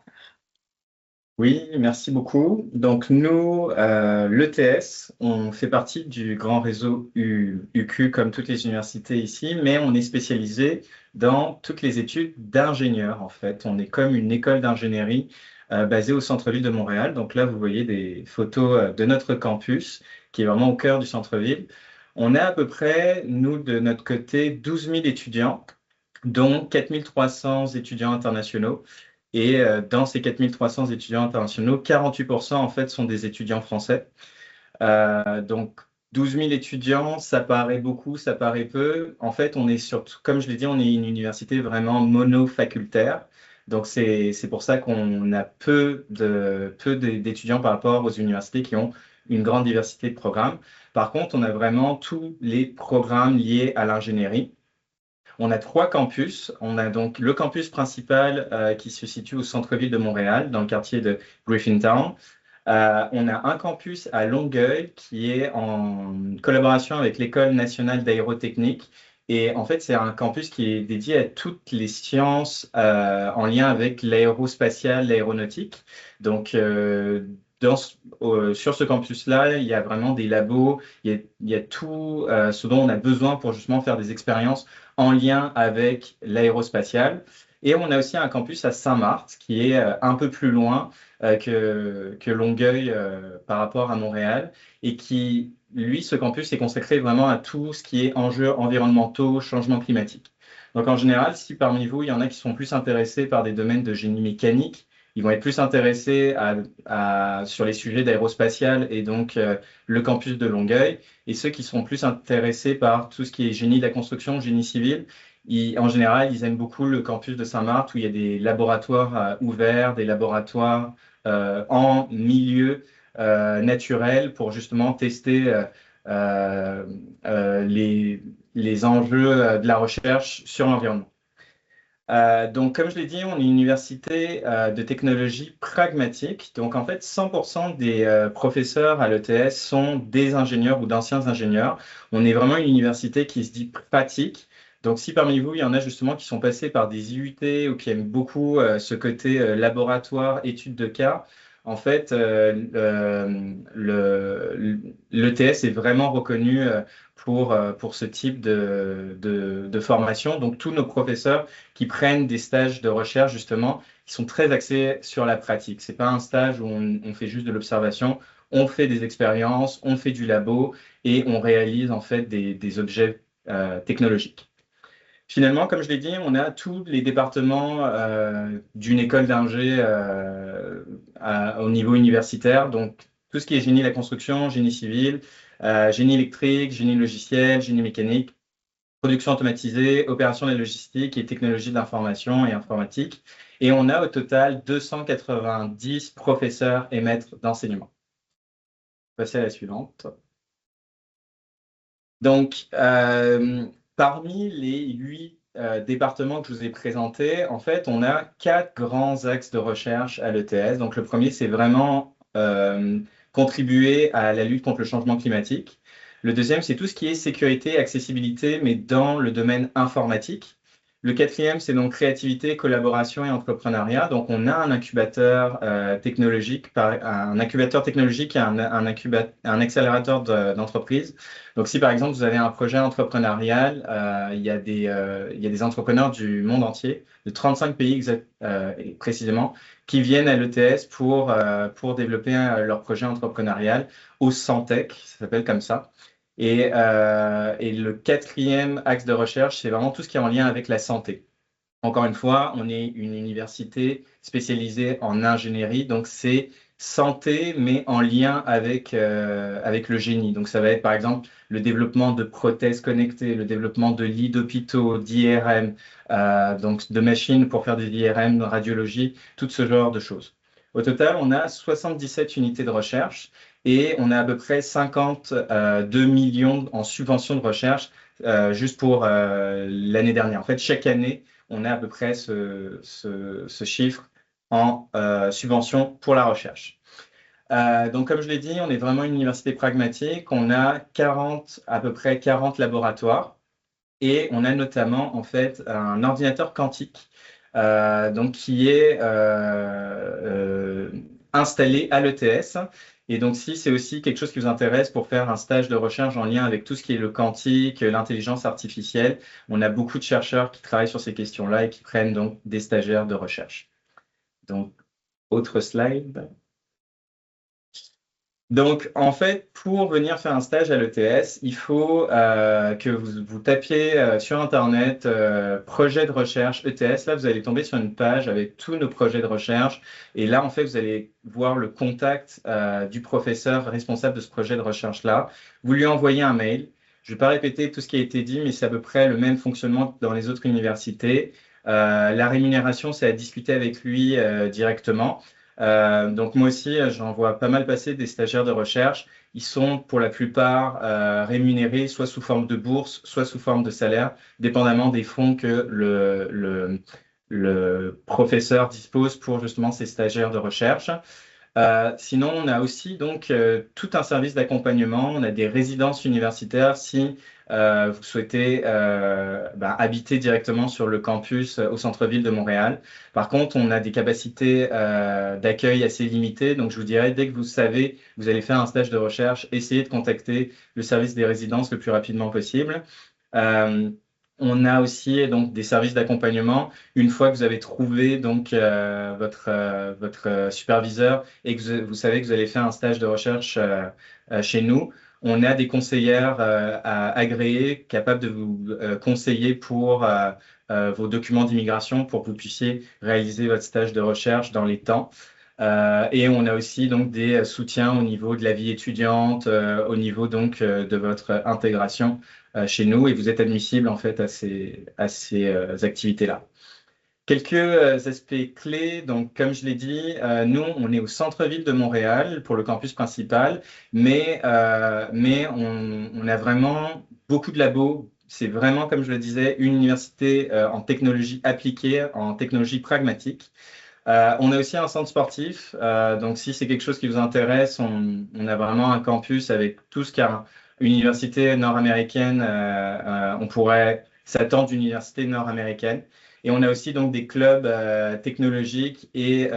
Oui, merci beaucoup. Donc nous, l'ETS, on fait partie du grand réseau UQ comme toutes les universités ici, mais on est spécialisé dans toutes les études d'ingénieurs en fait. On est comme une école d'ingénierie basée au centre-ville de Montréal. Donc là, vous voyez des photos de notre campus qui est vraiment au cœur du centre-ville. On a à peu près, nous, de notre côté, 12 000 étudiants, dont 4 300 étudiants internationaux. Et dans ces 4 300 étudiants internationaux, 48% en fait sont des étudiants français. Donc 12 000 étudiants, ça paraît beaucoup, ça paraît peu. En fait, on est surtout, comme je l'ai dit, on est une université vraiment monofacultaire. Donc c'est pour ça qu'on a d'étudiants par rapport aux universités qui ont une grande diversité de programmes. Par contre, on a vraiment tous les programmes liés à l'ingénierie. On a 3 campus. On a donc le campus principal qui se situe au centre-ville de Montréal, dans le quartier de Griffintown. On a un campus à Longueuil qui est en collaboration avec l'École nationale d'aérotechnique. Et en fait, c'est un campus qui est dédié à toutes les sciences en lien avec l'aérospatiale, l'aéronautique. Donc, sur ce campus-là, il y a vraiment des labos, il y a tout ce dont on a besoin pour justement faire des expériences en lien avec l'aérospatiale. Et on a aussi un campus à Saint-Marthe qui est un peu plus loin que Longueuil par rapport à Montréal et qui, lui, ce campus est consacré vraiment à tout ce qui est enjeux environnementaux, changement climatique. Donc en général, si parmi vous, il y en a qui sont plus intéressés par des domaines de génie mécanique, ils vont être plus intéressés sur les sujets d'aérospatial et donc le campus de Longueuil. Et ceux qui sont plus intéressés par tout ce qui est génie de la construction, génie civil, en général, ils aiment beaucoup le campus de Saint-Marthe où il y a des laboratoires ouverts, des laboratoires en milieu naturel pour justement tester euh, les enjeux de la recherche sur l'environnement. Donc, comme je l'ai dit, on est une université de technologie pragmatique. Donc, en fait, 100% des professeurs à l'ETS sont des ingénieurs ou d'anciens ingénieurs. On est vraiment une université qui se dit pratique. Donc, si parmi vous, il y en a justement qui sont passés par des IUT ou qui aiment beaucoup ce côté laboratoire, étude de cas, en fait, l'ETS est vraiment reconnu pour ce type de formation. Donc, tous nos professeurs qui prennent des stages de recherche, justement, qui sont très axés sur la pratique. C'est pas un stage où on fait juste de l'observation, on fait des expériences, on fait du labo et on réalise en fait des objets technologiques. Finalement, comme je l'ai dit, on a tous les départements d'une école d'ingé au niveau universitaire, donc tout ce qui est génie de la construction, génie civil, génie électrique, génie logiciel, génie mécanique, production automatisée, opération de la logistique et technologie de l'information et informatique. Et on a au total 290 professeurs et maîtres d'enseignement. Passer à la suivante. Donc, parmi les 8 départements que je vous ai présentés, en fait, on a 4 grands axes de recherche à l'ETS. Donc, le premier, c'est vraiment contribuer à la lutte contre le changement climatique. Le deuxième, c'est tout ce qui est sécurité et accessibilité, mais dans le domaine informatique. Le quatrième, c'est donc créativité, collaboration et entrepreneuriat. Donc, on a un incubateur technologique, un incubateur technologique et un accélérateur d'entreprise. Donc, si par exemple, vous avez un projet entrepreneurial, il y a des entrepreneurs du monde entier, de 35 pays précisément, qui viennent à l'ETS pour développer leur projet entrepreneurial au Santec, ça s'appelle comme ça. Et le quatrième axe de recherche, c'est vraiment tout ce qui est en lien avec la santé. Encore une fois, on est une université spécialisée en ingénierie, donc c'est santé, mais en lien avec le génie. Donc ça va être par exemple le développement de prothèses connectées, le développement de lits d'hôpitaux, d'IRM, donc de machines pour faire des IRM, de radiologie, tout ce genre de choses. Au total, on a 77 unités de recherche et on a à peu près 52 millions en subventions de recherche juste pour l'année dernière. En fait, chaque année, on a à peu près ce chiffre en subvention pour la recherche. Donc, comme je l'ai dit, on est vraiment une université pragmatique. On a à peu près 40 laboratoires et on a notamment en fait un ordinateur quantique donc qui est installés à l'ETS. Et donc, si c'est aussi quelque chose qui vous intéresse pour faire un stage de recherche en lien avec tout ce qui est le quantique, l'intelligence artificielle, on a beaucoup de chercheurs qui travaillent sur ces questions-là et qui prennent donc des stagiaires de recherche. Donc, autre slide. Donc, en fait, pour venir faire un stage à l'ETS, il faut que vous tapiez sur Internet projet de recherche ETS. Là, vous allez tomber sur une page avec tous nos projets de recherche. Et là, en fait, vous allez voir le contact du professeur responsable de ce projet de recherche-là. Vous lui envoyez un mail. Je ne vais pas répéter tout ce qui a été dit, mais c'est à peu près le même fonctionnement que dans les autres universités. La rémunération, c'est à discuter avec lui directement. Donc moi aussi, j'en vois pas mal passer des stagiaires de recherche. Ils sont pour la plupart rémunérés soit sous forme de bourse, soit sous forme de salaire, dépendamment des fonds que le professeur dispose pour justement ces stagiaires de recherche. Sinon, on a aussi donc tout un service d'accompagnement. On a des résidences universitaires si vous souhaitez habiter directement sur le campus au centre-ville de Montréal. Par contre, on a des capacités d'accueil assez limitées. Donc, je vous dirais, dès que vous savez que vous allez faire un stage de recherche, essayez de contacter le service des résidences le plus rapidement possible. On a aussi donc des services d'accompagnement une fois que vous avez trouvé donc votre superviseur et que vous savez que vous allez faire un stage de recherche chez nous. On a des conseillères agréées capables de vous conseiller pour vos documents d'immigration pour que vous puissiez réaliser votre stage de recherche dans les temps. Et on a aussi donc des soutiens au niveau de la vie étudiante, au niveau donc de votre intégration chez nous, et vous êtes admissible en fait à ces activités-là. Quelques aspects clés, donc comme je l'ai dit, nous on est au centre-ville de Montréal pour le campus principal, mais on a vraiment beaucoup de labos. C'est vraiment, comme je le disais, une université en technologie appliquée, en technologie pragmatique. On a aussi un centre sportif, donc si c'est quelque chose qui vous intéresse, on a vraiment un campus avec tout ce qu'une université nord-américaine, on pourrait s'attendre d'une université nord-américaine. Et on a aussi donc des clubs technologiques et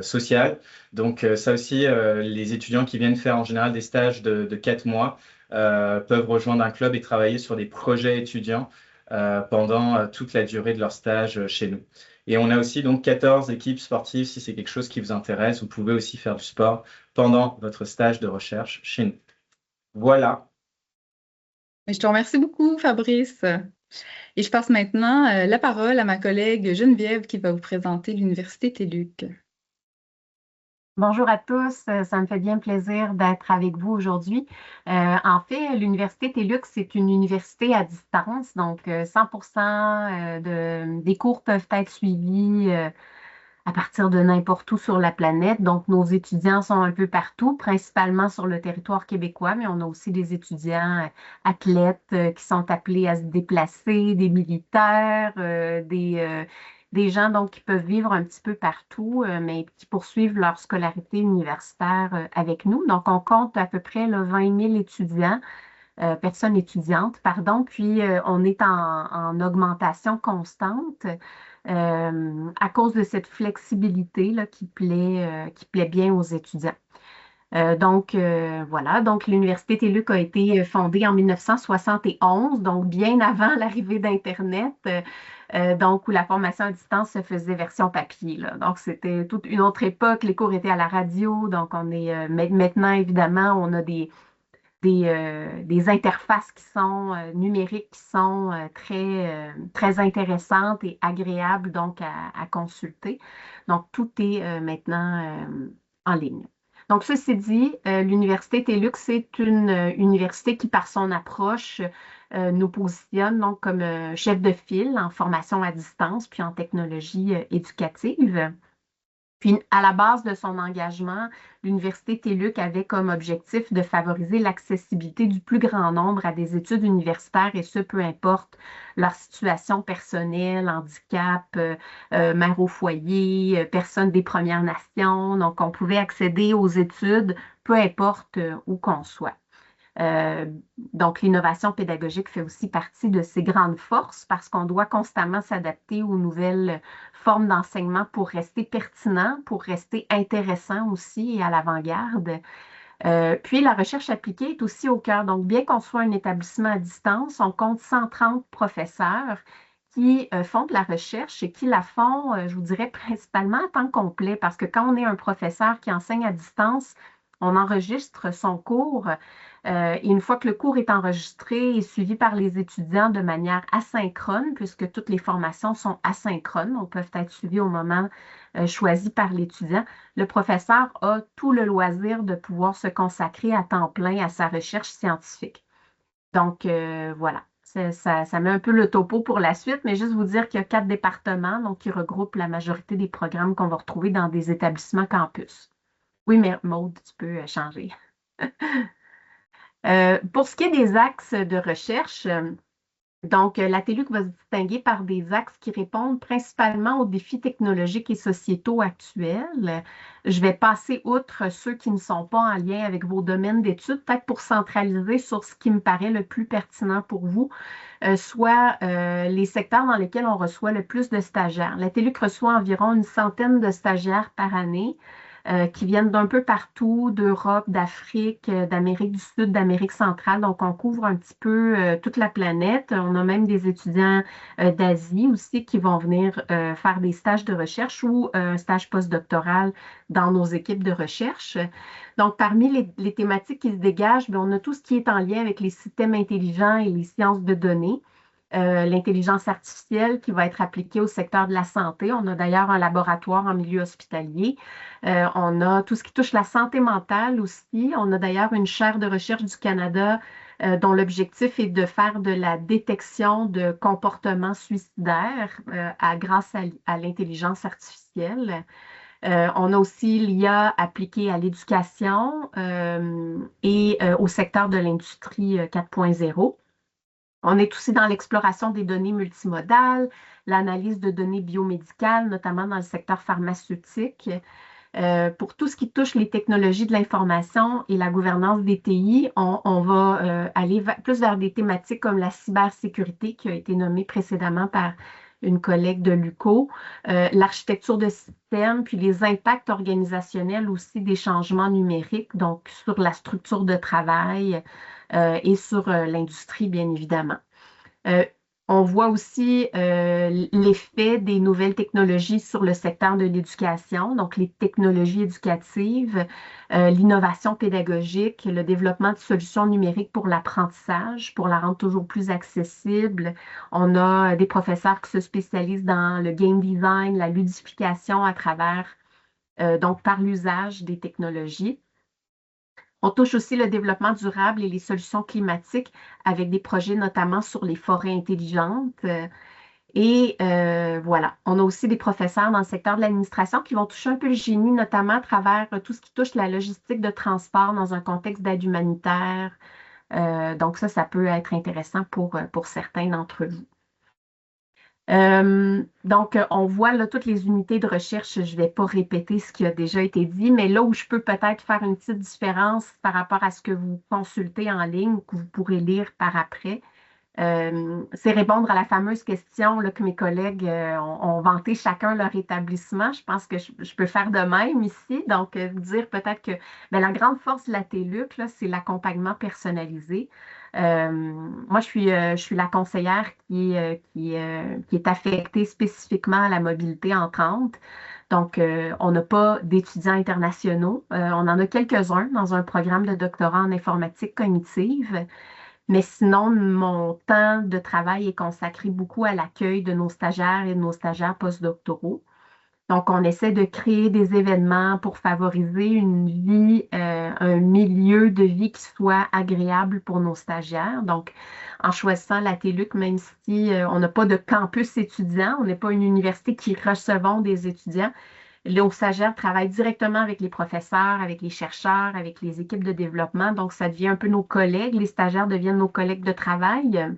social. Donc ça aussi, les étudiants qui viennent faire en général des stages de 4 mois peuvent rejoindre un club et travailler sur des projets étudiants pendant toute la durée de leur stage chez nous. Et on a aussi donc 14 équipes sportives. Si c'est quelque chose qui vous intéresse, vous pouvez aussi faire du sport pendant votre stage de recherche chez nous. Voilà. Je te remercie beaucoup, Fabrice. Et je passe maintenant la parole à ma collègue Geneviève qui va vous présenter l'Université TÉLUQ. Bonjour à tous, ça me fait bien plaisir d'être avec vous aujourd'hui. En fait, l'Université TÉLUQ, c'est une université à distance, donc 100% des cours peuvent être suivis à partir de n'importe où sur la planète. Donc, nos étudiants sont un peu partout, principalement sur le territoire québécois, mais on a aussi des étudiants athlètes qui sont appelés à se déplacer, des militaires, des gens donc qui peuvent vivre un petit peu partout, mais qui poursuivent leur scolarité universitaire avec nous. Donc, on compte à peu près 20 000 étudiants, personnes étudiantes, pardon, puis on est en augmentation constante à cause de cette flexibilité là, qui plaît bien aux étudiants. Voilà, donc l'Université TÉLUQ a été fondée en 1971, donc bien avant l'arrivée d'Internet, donc où la formation à distance se faisait version papier, là. Donc c'était toute une autre époque, les cours étaient à la radio, donc on est maintenant évidemment on a des interfaces qui sont numériques, qui sont très intéressantes et agréables donc à consulter. Donc, tout est maintenant en ligne. Donc, ceci dit, l'Université TÉLUQ, c'est une université qui, par son approche, nous positionne donc comme chef de file en formation à distance puis en technologie éducative. Puis, à la base de son engagement, l'Université TÉLUQ avait comme objectif de favoriser l'accessibilité du plus grand nombre à des études universitaires, et ce, peu importe leur situation personnelle, handicap, mère au foyer, personnes des Premières Nations. Donc, on pouvait accéder aux études, peu importe où qu'on soit. Donc, l'innovation pédagogique fait aussi partie de ces grandes forces parce qu'on doit constamment s'adapter aux nouvelles formes d'enseignement pour rester pertinent, pour rester intéressant aussi et à l'avant-garde. Puis, la recherche appliquée est aussi au cœur. Donc, bien qu'on soit un établissement à distance, on compte 130 professeurs qui font de la recherche et qui la font, je vous dirais, principalement à temps complet, parce que quand on est un professeur qui enseigne à distance, on enregistre son cours. Et une fois que le cours est enregistré et suivi par les étudiants de manière asynchrone, puisque toutes les formations sont asynchrones, donc peuvent être suivies au moment choisi par l'étudiant, le professeur a tout le loisir de pouvoir se consacrer à temps plein à sa recherche scientifique. Donc, voilà. Ça met un peu le topo pour la suite, mais juste vous dire qu'il y a 4 départements donc, qui regroupent la majorité des programmes qu'on va retrouver dans des établissements campus. Oui, mais Maude, tu peux changer. Pour ce qui est des axes de recherche, donc la TELUC va se distinguer par des axes qui répondent principalement aux défis technologiques et sociétaux actuels. Je vais passer outre ceux qui ne sont pas en lien avec vos domaines d'études, peut-être pour centraliser sur ce qui me paraît le plus pertinent pour vous, soit les secteurs dans lesquels on reçoit le plus de stagiaires. La TELUC reçoit environ une centaine de stagiaires par année. Qui viennent d'un peu partout, d'Europe, d'Afrique, d'Amérique du Sud, d'Amérique centrale. Donc, on couvre un petit peu toute la planète. On a même des étudiants d'Asie aussi qui vont venir faire des stages de recherche ou un stage postdoctoral dans nos équipes de recherche. Donc, parmi les thématiques qui se dégagent, bien, on a tout ce qui est en lien avec les systèmes intelligents et les sciences de données. L'intelligence artificielle qui va être appliquée au secteur de la santé. On a d'ailleurs un laboratoire en milieu hospitalier. On a tout ce qui touche la santé mentale aussi. On a d'ailleurs une chaire de recherche du Canada dont l'objectif est de faire de la détection de comportements suicidaires grâce à l'intelligence artificielle. On a aussi l'IA appliquée à l'éducation et au secteur de l'industrie 4.0. On est aussi dans l'exploration des données multimodales, l'analyse de données biomédicales, notamment dans le secteur pharmaceutique. Pour tout ce qui touche les technologies de l'information et la gouvernance des TI, on va aller plus vers des thématiques comme la cybersécurité qui a été nommée précédemment par une collègue de l'UQO, l'architecture de système, puis les impacts organisationnels aussi des changements numériques, donc sur la structure de travail et sur l'industrie, bien évidemment. On voit aussi l'effet des nouvelles technologies sur le secteur de l'éducation, donc les technologies éducatives, l'innovation pédagogique, le développement de solutions numériques pour l'apprentissage, pour la rendre toujours plus accessible. On a des professeurs qui se spécialisent dans le game design, la ludification à travers, donc par l'usage des technologies. On touche aussi le développement durable et les solutions climatiques avec des projets notamment sur les forêts intelligentes. Et voilà, on a aussi des professeurs dans le secteur de l'administration qui vont toucher un peu le génie, notamment à travers tout ce qui touche la logistique de transport dans un contexte d'aide humanitaire. Donc ça peut être intéressant pour certains d'entre vous. Donc, on voit là toutes les unités de recherche. Je ne vais pas répéter ce qui a déjà été dit, mais là où je peux peut-être faire une petite différence par rapport à ce que vous consultez en ligne, que vous pourrez lire par après, c'est répondre à la fameuse question là, que mes collègues ont vanté chacun leur étabbissement. Je pense que je peux faire de même ici. Donc, vous dire peut-être que la grande force de la TELUC, c'est l'accompagnement personnalisé. Moi, je suis la conseillère qui est affectée spécifiquement à la mobilité entrante. Donc, on n'a pas d'étudiants internationaux. On en a quelques-uns dans un programme de doctorat en informatique cognitive. Mais sinon, mon temps de travail est consacré beaucoup à l'accueil de nos stagiaires et de nos stagiaires postdoctoraux. Donc, on essaie de créer des événements pour favoriser une vie, un milieu de vie qui soit agréable pour nos stagiaires. Donc, en choisissant la TELUC, même si on n'a pas de campus étudiant, on n'est pas une université qui recevons des étudiants, nos stagiaires travaillent directement avec les professeurs, avec les chercheurs, avec les équipes de développement. Donc, ça devient un peu nos collègues. Les stagiaires deviennent nos collègues de travail.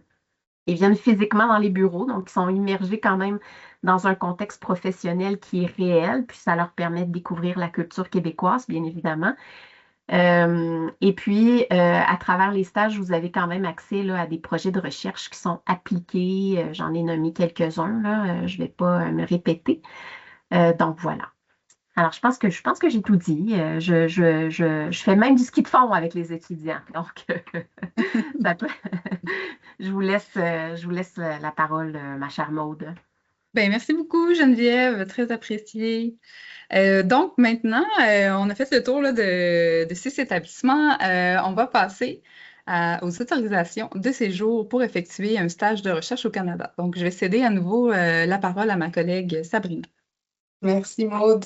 Ils viennent physiquement dans les bureaux, donc ils sont immergés quand même dans un contexte professionnel qui est réel, puis ça leur permet de découvrir la culture québécoise, bien évidemment. Et puis, à travers les stages, vous avez quand même accès là, à des projets de recherche qui sont appliqués. J'en ai nommé quelques-uns, là, je ne vais pas me répéter. Donc, voilà. Alors, je pense que j'ai tout dit. Je fais même du ski de fond avec les étudiants. Donc, ça peut- je vous laisse la parole, ma chère Maude. Ben, merci beaucoup, Geneviève, très apprécié. Donc maintenant, on a fait le tour là, de 6 établissements. On va passer aux autorisations de séjour pour effectuer un stage de recherche au Canada. Donc, je vais céder à nouveau la parole à ma collègue Sabrina. Merci Maude.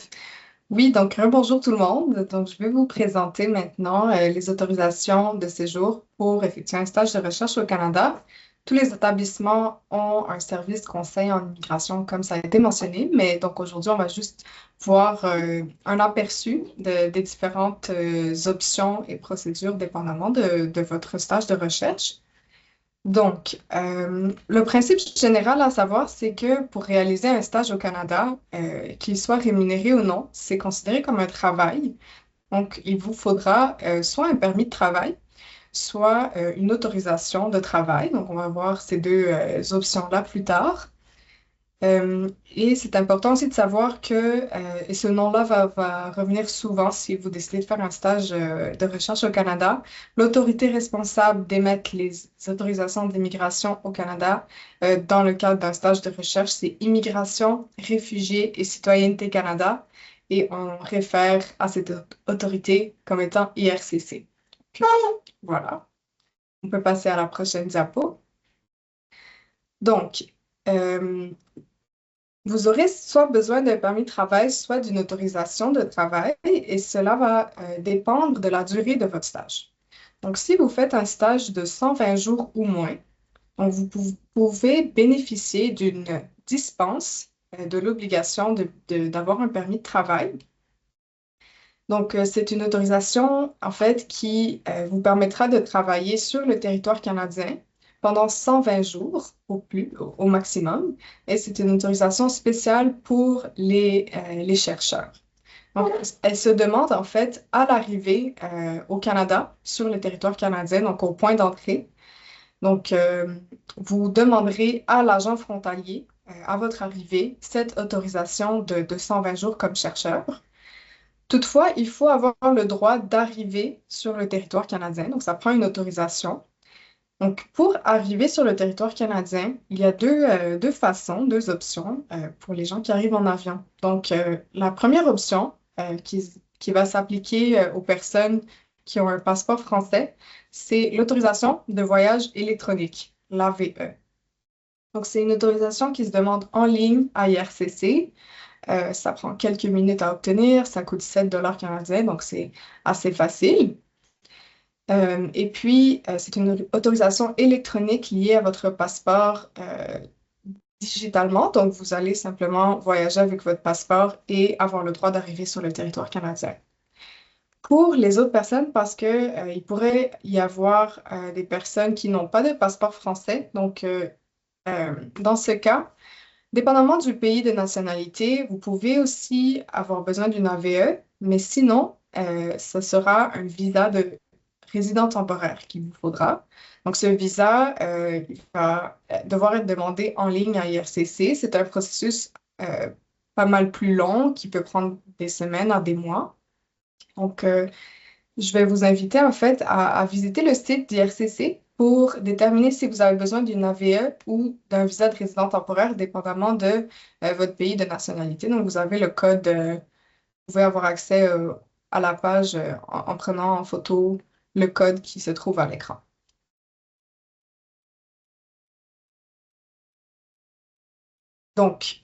Oui, donc bonjour tout le monde. Donc, je vais vous présenter maintenant les autorisations de séjour pour effectuer un stage de recherche au Canada. Tous les établissements ont un service conseil en immigration, comme ça a été mentionné, mais donc aujourd'hui, on va juste voir un aperçu des différentes options et procédures dépendamment de votre stage de recherche. Donc, le principe général à savoir, c'est que pour réaliser un stage au Canada, qu'il soit rémunéré ou non, c'est considéré comme un travail. Donc, il vous faudra soit un permis de travail, soit une autorisation de travail. Donc, on va voir ces deux options-là plus tard. Et c'est important aussi de savoir que, et ce nom-là va revenir souvent si vous décidez de faire un stage de recherche au Canada, l'autorité responsable d'émettre les autorisations d'immigration au Canada dans le cadre d'un stage de recherche, c'est Immigration, Réfugiés et Citoyenneté Canada, et on réfère à cette autorité comme étant IRCC. Voilà. On peut passer à la prochaine diapo. Donc, vous aurez soit besoin d'un permis de travail, soit d'une autorisation de travail, et cela va dépendre de la durée de votre stage. Donc, si vous faites un stage de 120 jours ou moins, donc vous pouvez bénéficier d'une dispense de l'obligation d'avoir un permis de travail. Donc, c'est une autorisation, en fait, qui vous permettra de travailler sur le territoire canadien pendant 120 jours au maximum. Et c'est une autorisation spéciale pour les chercheurs. Donc, elle se demande, en fait, à l'arrivée au Canada, sur le territoire canadien, donc au point d'entrée. Donc, vous demanderez à l'agent frontalier, à votre arrivée, cette autorisation de 120 jours comme chercheur. Toutefois, il faut avoir le droit d'arriver sur le territoire canadien, donc ça prend une autorisation. Donc, pour arriver sur le territoire canadien, il y a deux façons, deux options pour les gens qui arrivent en avion. Donc, la première option qui va s'appliquer aux personnes qui ont un passeport français, c'est l'autorisation de voyage électronique, l'AVE. Donc, c'est une autorisation qui se demande en ligne à IRCC. Ça prend quelques minutes à obtenir, ça coûte 7 canadiens, donc c'est assez facile. Et puis, c'est une autorisation électronique liée à votre passeport digitalement, donc vous allez simplement voyager avec votre passeport et avoir le droit d'arriver sur le territoire canadien. Pour les autres personnes, parce que il pourrait y avoir des personnes qui n'ont pas de passeport français, donc dans ce cas, dépendamment du pays de nationalité, vous pouvez aussi avoir besoin d'une AVE, mais sinon, ce sera un visa de résident temporaire qu'il vous faudra. Donc, ce visa, il va devoir être demandé en ligne à IRCC. C'est un processus pas mal plus long qui peut prendre des semaines à des mois. Donc, je vais vous inviter en fait à visiter le site d'IRCC pour déterminer si vous avez besoin d'une AVE ou d'un visa de résident temporaire, dépendamment de votre pays de nationalité. Donc, vous avez le code, vous pouvez avoir accès à la page en prenant en photo le code qui se trouve à l'écran. Donc,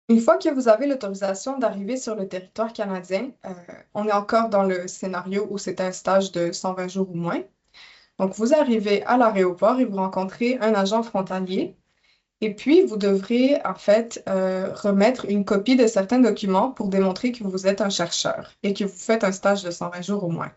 une fois que vous avez l'autorisation d'arriver sur le territoire canadien, on est encore dans le scénario où c'est un stage de 120 jours ou moins. Donc, vous arrivez à l'aéroport et vous rencontrez un agent frontalier. Et puis, vous devrez en fait remettre une copie de certains documents pour démontrer que vous êtes un chercheur et que vous faites un stage de 120 jours au moins.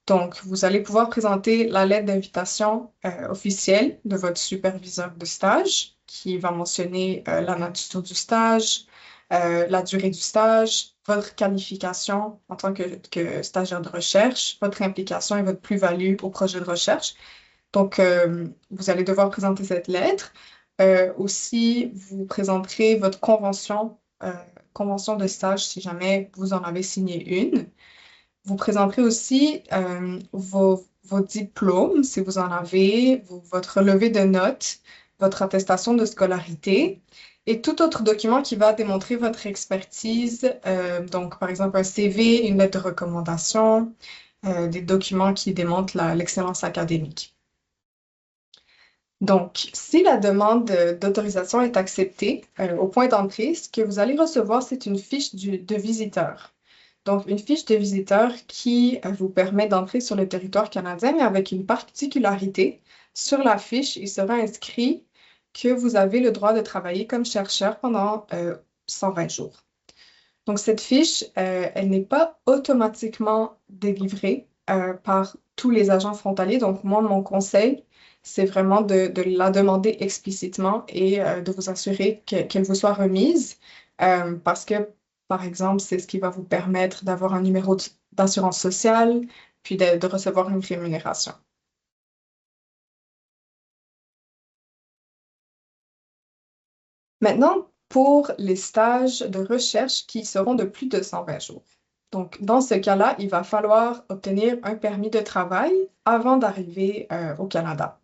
Donc, vous allez pouvoir présenter la lettre d'invitation officielle de votre superviseur de stage qui va mentionner la nature du stage, la durée du stage, votre qualification en tant que stagiaire de recherche, votre implication et votre plus-value au projet de recherche. Donc, vous allez devoir présenter cette lettre. Aussi, vous présenterez votre convention de stage si jamais vous en avez signé une. Vous présenterez aussi vos diplômes, si vous en avez, votre relevé de notes, votre attestation de scolarité et tout autre document qui va démontrer votre expertise. Donc, par exemple, un CV, une lettre de recommandation, des documents qui démontrent l'excellence académique. Donc, si la demande d'autorisation est acceptée au point d'entrée, ce que vous allez recevoir, c'est une fiche de visiteur. Donc, une fiche de visiteur qui vous permet d'entrer sur le territoire canadien, mais avec une particularité. Sur la fiche, il sera inscrit que vous avez le droit de travailler comme chercheur pendant 120 jours. Donc, cette fiche, elle n'est pas automatiquement délivrée par tous les agents frontaliers. Donc, moi, mon conseil, c'est vraiment de la demander explicitement et de vous assurer qu'elle vous soit remise parce que, par exemple, c'est ce qui va vous permettre d'avoir un numéro d'assurance sociale puis de recevoir une rémunération. Maintenant, pour les stages de recherche qui seront de plus de 120 jours. Donc, dans ce cas-là, il va falloir obtenir un permis de travail avant d'arriver au Canada.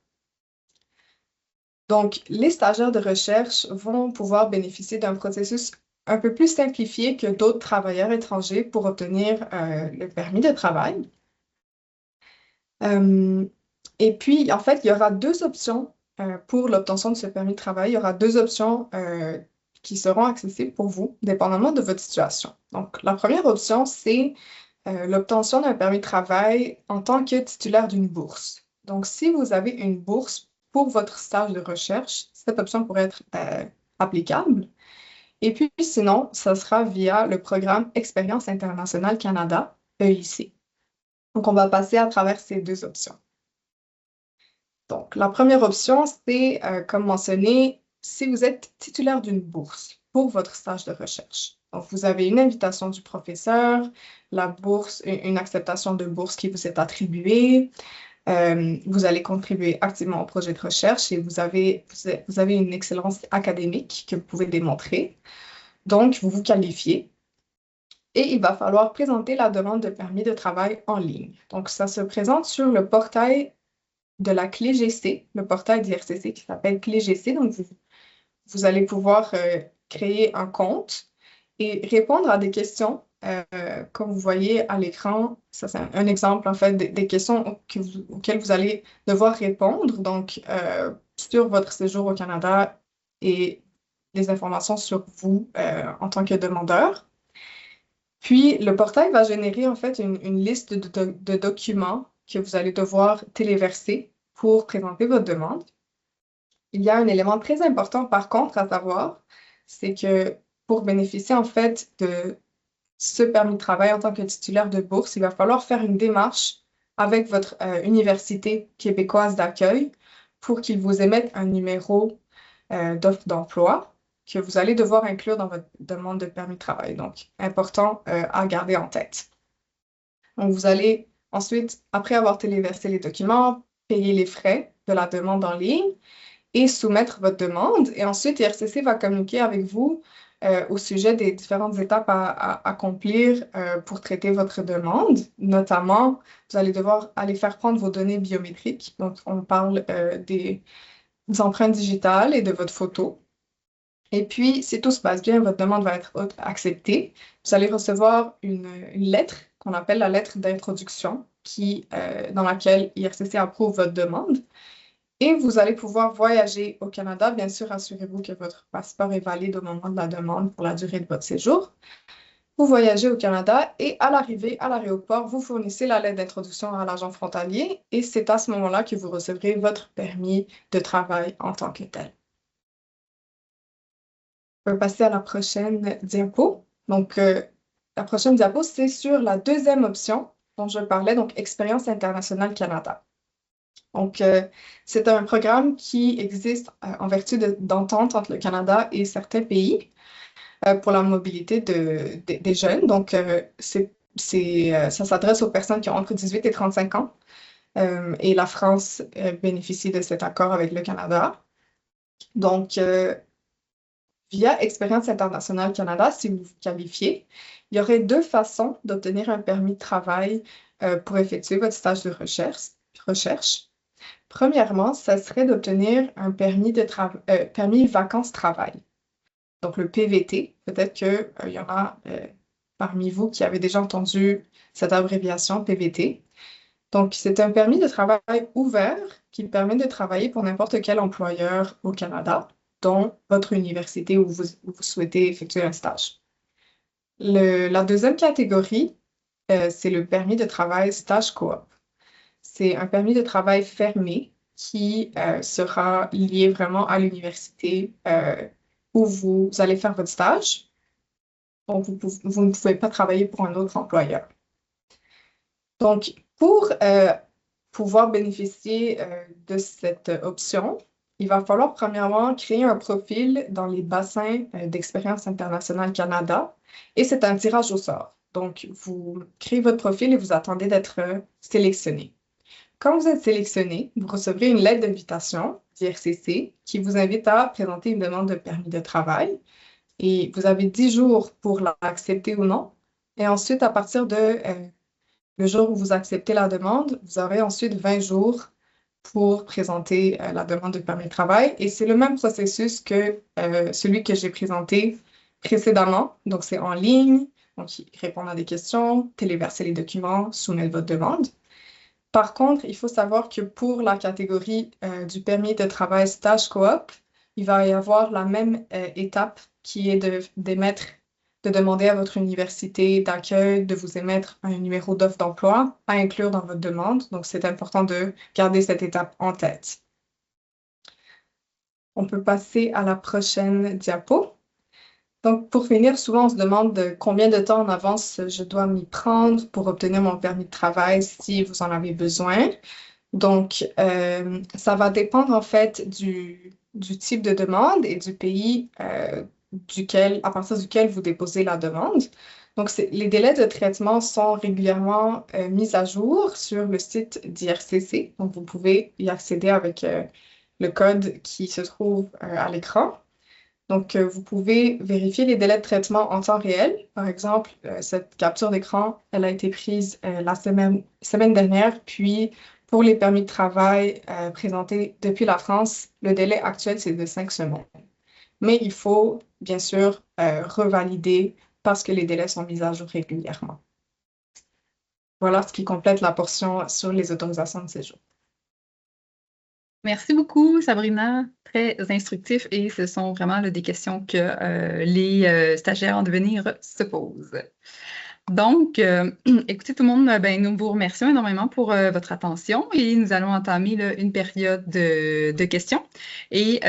Donc, les stagiaires de recherche vont pouvoir bénéficier d'un processus un peu plus simplifié que d'autres travailleurs étrangers pour obtenir le permis de travail. Et puis, en fait, il y aura deux options pour l'obtention de ce permis de travail. Il y aura deux options qui seront accessibles pour vous, dépendamment de votre situation. Donc, la première option, c'est l'obtention d'un permis de travail en tant que titulaire d'une bourse. Donc, si vous avez une bourse pour votre stage de recherche, cette option pourrait être applicable. Et puis, sinon, ça sera via le programme Expérience internationale Canada, EIC. Donc, on va passer à travers ces deux options. Donc, la première option, c'est, comme mentionné, si vous êtes titulaire d'une bourse pour votre stage de recherche. Donc, vous avez une invitation du professeur, la bourse, une acceptation de bourse qui vous est attribuée. Vous allez contribuer activement au projet de recherche et vous avez une excellence académique que vous pouvez démontrer. Donc, vous vous qualifiez. Et il va falloir présenter la demande de permis de travail en ligne. Donc, ça se présente sur le portail de la CLÉGC, le portail d'IRCC qui s'appelle CLÉGC. Donc, vous allez pouvoir créer un compte et répondre à des questions. Comme vous voyez à l'écran, ça c'est un exemple en fait des questions auxquelles vous allez devoir répondre. Donc, sur votre séjour au Canada et des informations sur vous en tant que demandeur. Puis, le portail va générer en fait une liste de documents que vous allez devoir téléverser pour présenter votre demande. Il y a un élément très important par contre à savoir, c'est que pour bénéficier en fait de ce permis de travail en tant que titulaire de bourse, il va falloir faire une démarche avec votre université québécoise d'accueil pour qu'ils vous émettent un numéro d'offre d'emploi que vous allez devoir inclure dans votre demande de permis de travail. Donc, important à garder en tête. Donc, vous allez ensuite, après avoir téléversé les documents, payer les frais de la demande en ligne et soumettre votre demande. Et ensuite, IRCC va communiquer avec vous au sujet des différentes étapes à accomplir pour traiter votre demande. Notamment, vous allez devoir aller faire prendre vos données biométriques. Donc, on parle des empreintes digitales et de votre photo. Et puis, si tout se passe bien, votre demande va être acceptée. Vous allez recevoir une lettre qu'on appelle la lettre d'introduction dans laquelle IRCC approuve votre demande. Et vous allez pouvoir voyager au Canada. Bien sûr, assurez-vous que votre passeport est valide au moment de la demande pour la durée de votre séjour. Vous voyagez au Canada et à l'arrivée à l'aéroport, vous fournissez la lettre d'introduction à l'agent frontalier et c'est à ce moment-là que vous recevrez votre permis de travail en tant que tel. On peut passer à la prochaine diapo. Donc, la prochaine diapo, c'est sur la deuxième option dont je parlais, donc Expérience internationale Canada. Donc, c'est un programme qui existe en vertu d'entente entre le Canada et certains pays. pour la mobilité des jeunes. Donc, ça s'adresse aux personnes qui ont entre 18 et 35 ans. Et la France bénéficie de cet accord avec le Canada. Donc, via Expérience internationale Canada, si vous vous qualifiez, il y aurait 2 façons d'obtenir un permis de travail pour effectuer votre stage de recherche. Premièrement, ça serait d'obtenir un permis vacances-travail. Donc, le PVT, peut-être qu'il y en a parmi vous qui avez déjà entendu cette abréviation PVT. Donc, c'est un permis de travail ouvert qui permet de travailler pour n'importe quel employeur au Canada, dont votre université où vous souhaitez effectuer un stage. La deuxième catégorie, c'est le permis de travail stage coop. C'est un permis de travail fermé qui sera lié vraiment à l'université où vous allez faire votre stage. Donc, vous ne pouvez pas travailler pour un autre employeur. Donc, pour pouvoir bénéficier de cette option, il va falloir premièrement créer un profil dans les bassins d'Expérience internationale Canada et c'est un tirage au sort. Donc, vous créez votre profil et vous attendez d'être sélectionné. Quand vous êtes sélectionné, vous recevrez une lettre d'invitation d'IRCC qui vous invite à présenter une demande de permis de travail et vous avez 10 jours pour l'accepter ou non. Et ensuite, à partir de le jour où vous acceptez la demande, vous aurez ensuite 20 jours pour présenter la demande de permis de travail. Et c'est le même processus que celui que j'ai présenté précédemment. Donc, c'est en ligne, donc répondre à des questions, téléverser les documents, soumettre votre demande. Par contre, il faut savoir que pour la catégorie du permis de travail stage coop, il va y avoir la même étape qui est de demander à votre université d'accueil de vous émettre un numéro d'offre d'emploi à inclure dans votre demande. Donc, c'est important de garder cette étape en tête. On peut passer à la prochaine diapo. Donc, pour finir, souvent, on se demande combien de temps en avance je dois m'y prendre pour obtenir mon permis de travail si vous en avez besoin. Donc, ça va dépendre en fait du type de demande et du pays à partir duquel vous déposez la demande. Donc, les délais de traitement sont régulièrement mis à jour sur le site d'IRCC. Donc, vous pouvez y accéder avec le code qui se trouve à l'écran. Donc, vous pouvez vérifier les délais de traitement en temps réel. Par exemple, cette capture d'écran, elle a été prise la semaine dernière. Puis, pour les permis de travail présentés depuis la France, le délai actuel, c'est de 5 semaines. Mais il faut, bien sûr, revalider parce que les délais sont mis à jour régulièrement. Voilà ce qui complète la portion sur les autorisations de séjour. Merci beaucoup, Sabrina. Très instructif et ce sont vraiment des questions que les stagiaires en devenir se posent. Donc, écoutez tout le monde, nous vous remercions énormément pour votre attention et nous allons entamer une période de questions. Et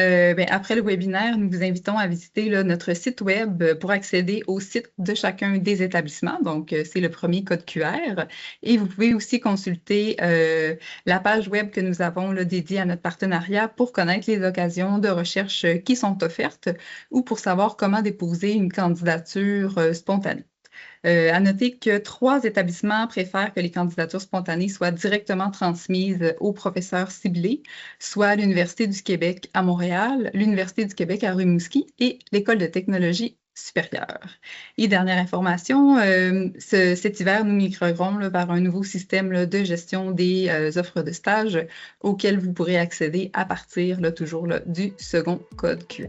après le webinaire, nous vous invitons à visiter notre site web pour accéder au site de chacun des établissements. Donc, c'est le premier code QR. Et vous pouvez aussi consulter la page web que nous avons dédiée à notre partenariat pour connaître les occasions de recherche qui sont offertes ou pour savoir comment déposer une candidature spontanée. À noter que 3 établissements préfèrent que les candidatures spontanées soient directement transmises aux professeurs ciblés, soit l'Université du Québec à Montréal, l'Université du Québec à Rimouski et l'École de technologie supérieure. Et dernière information, cet hiver, nous migrerons vers un nouveau système de gestion des offres de stage auquel vous pourrez accéder à partir toujours du second code QR.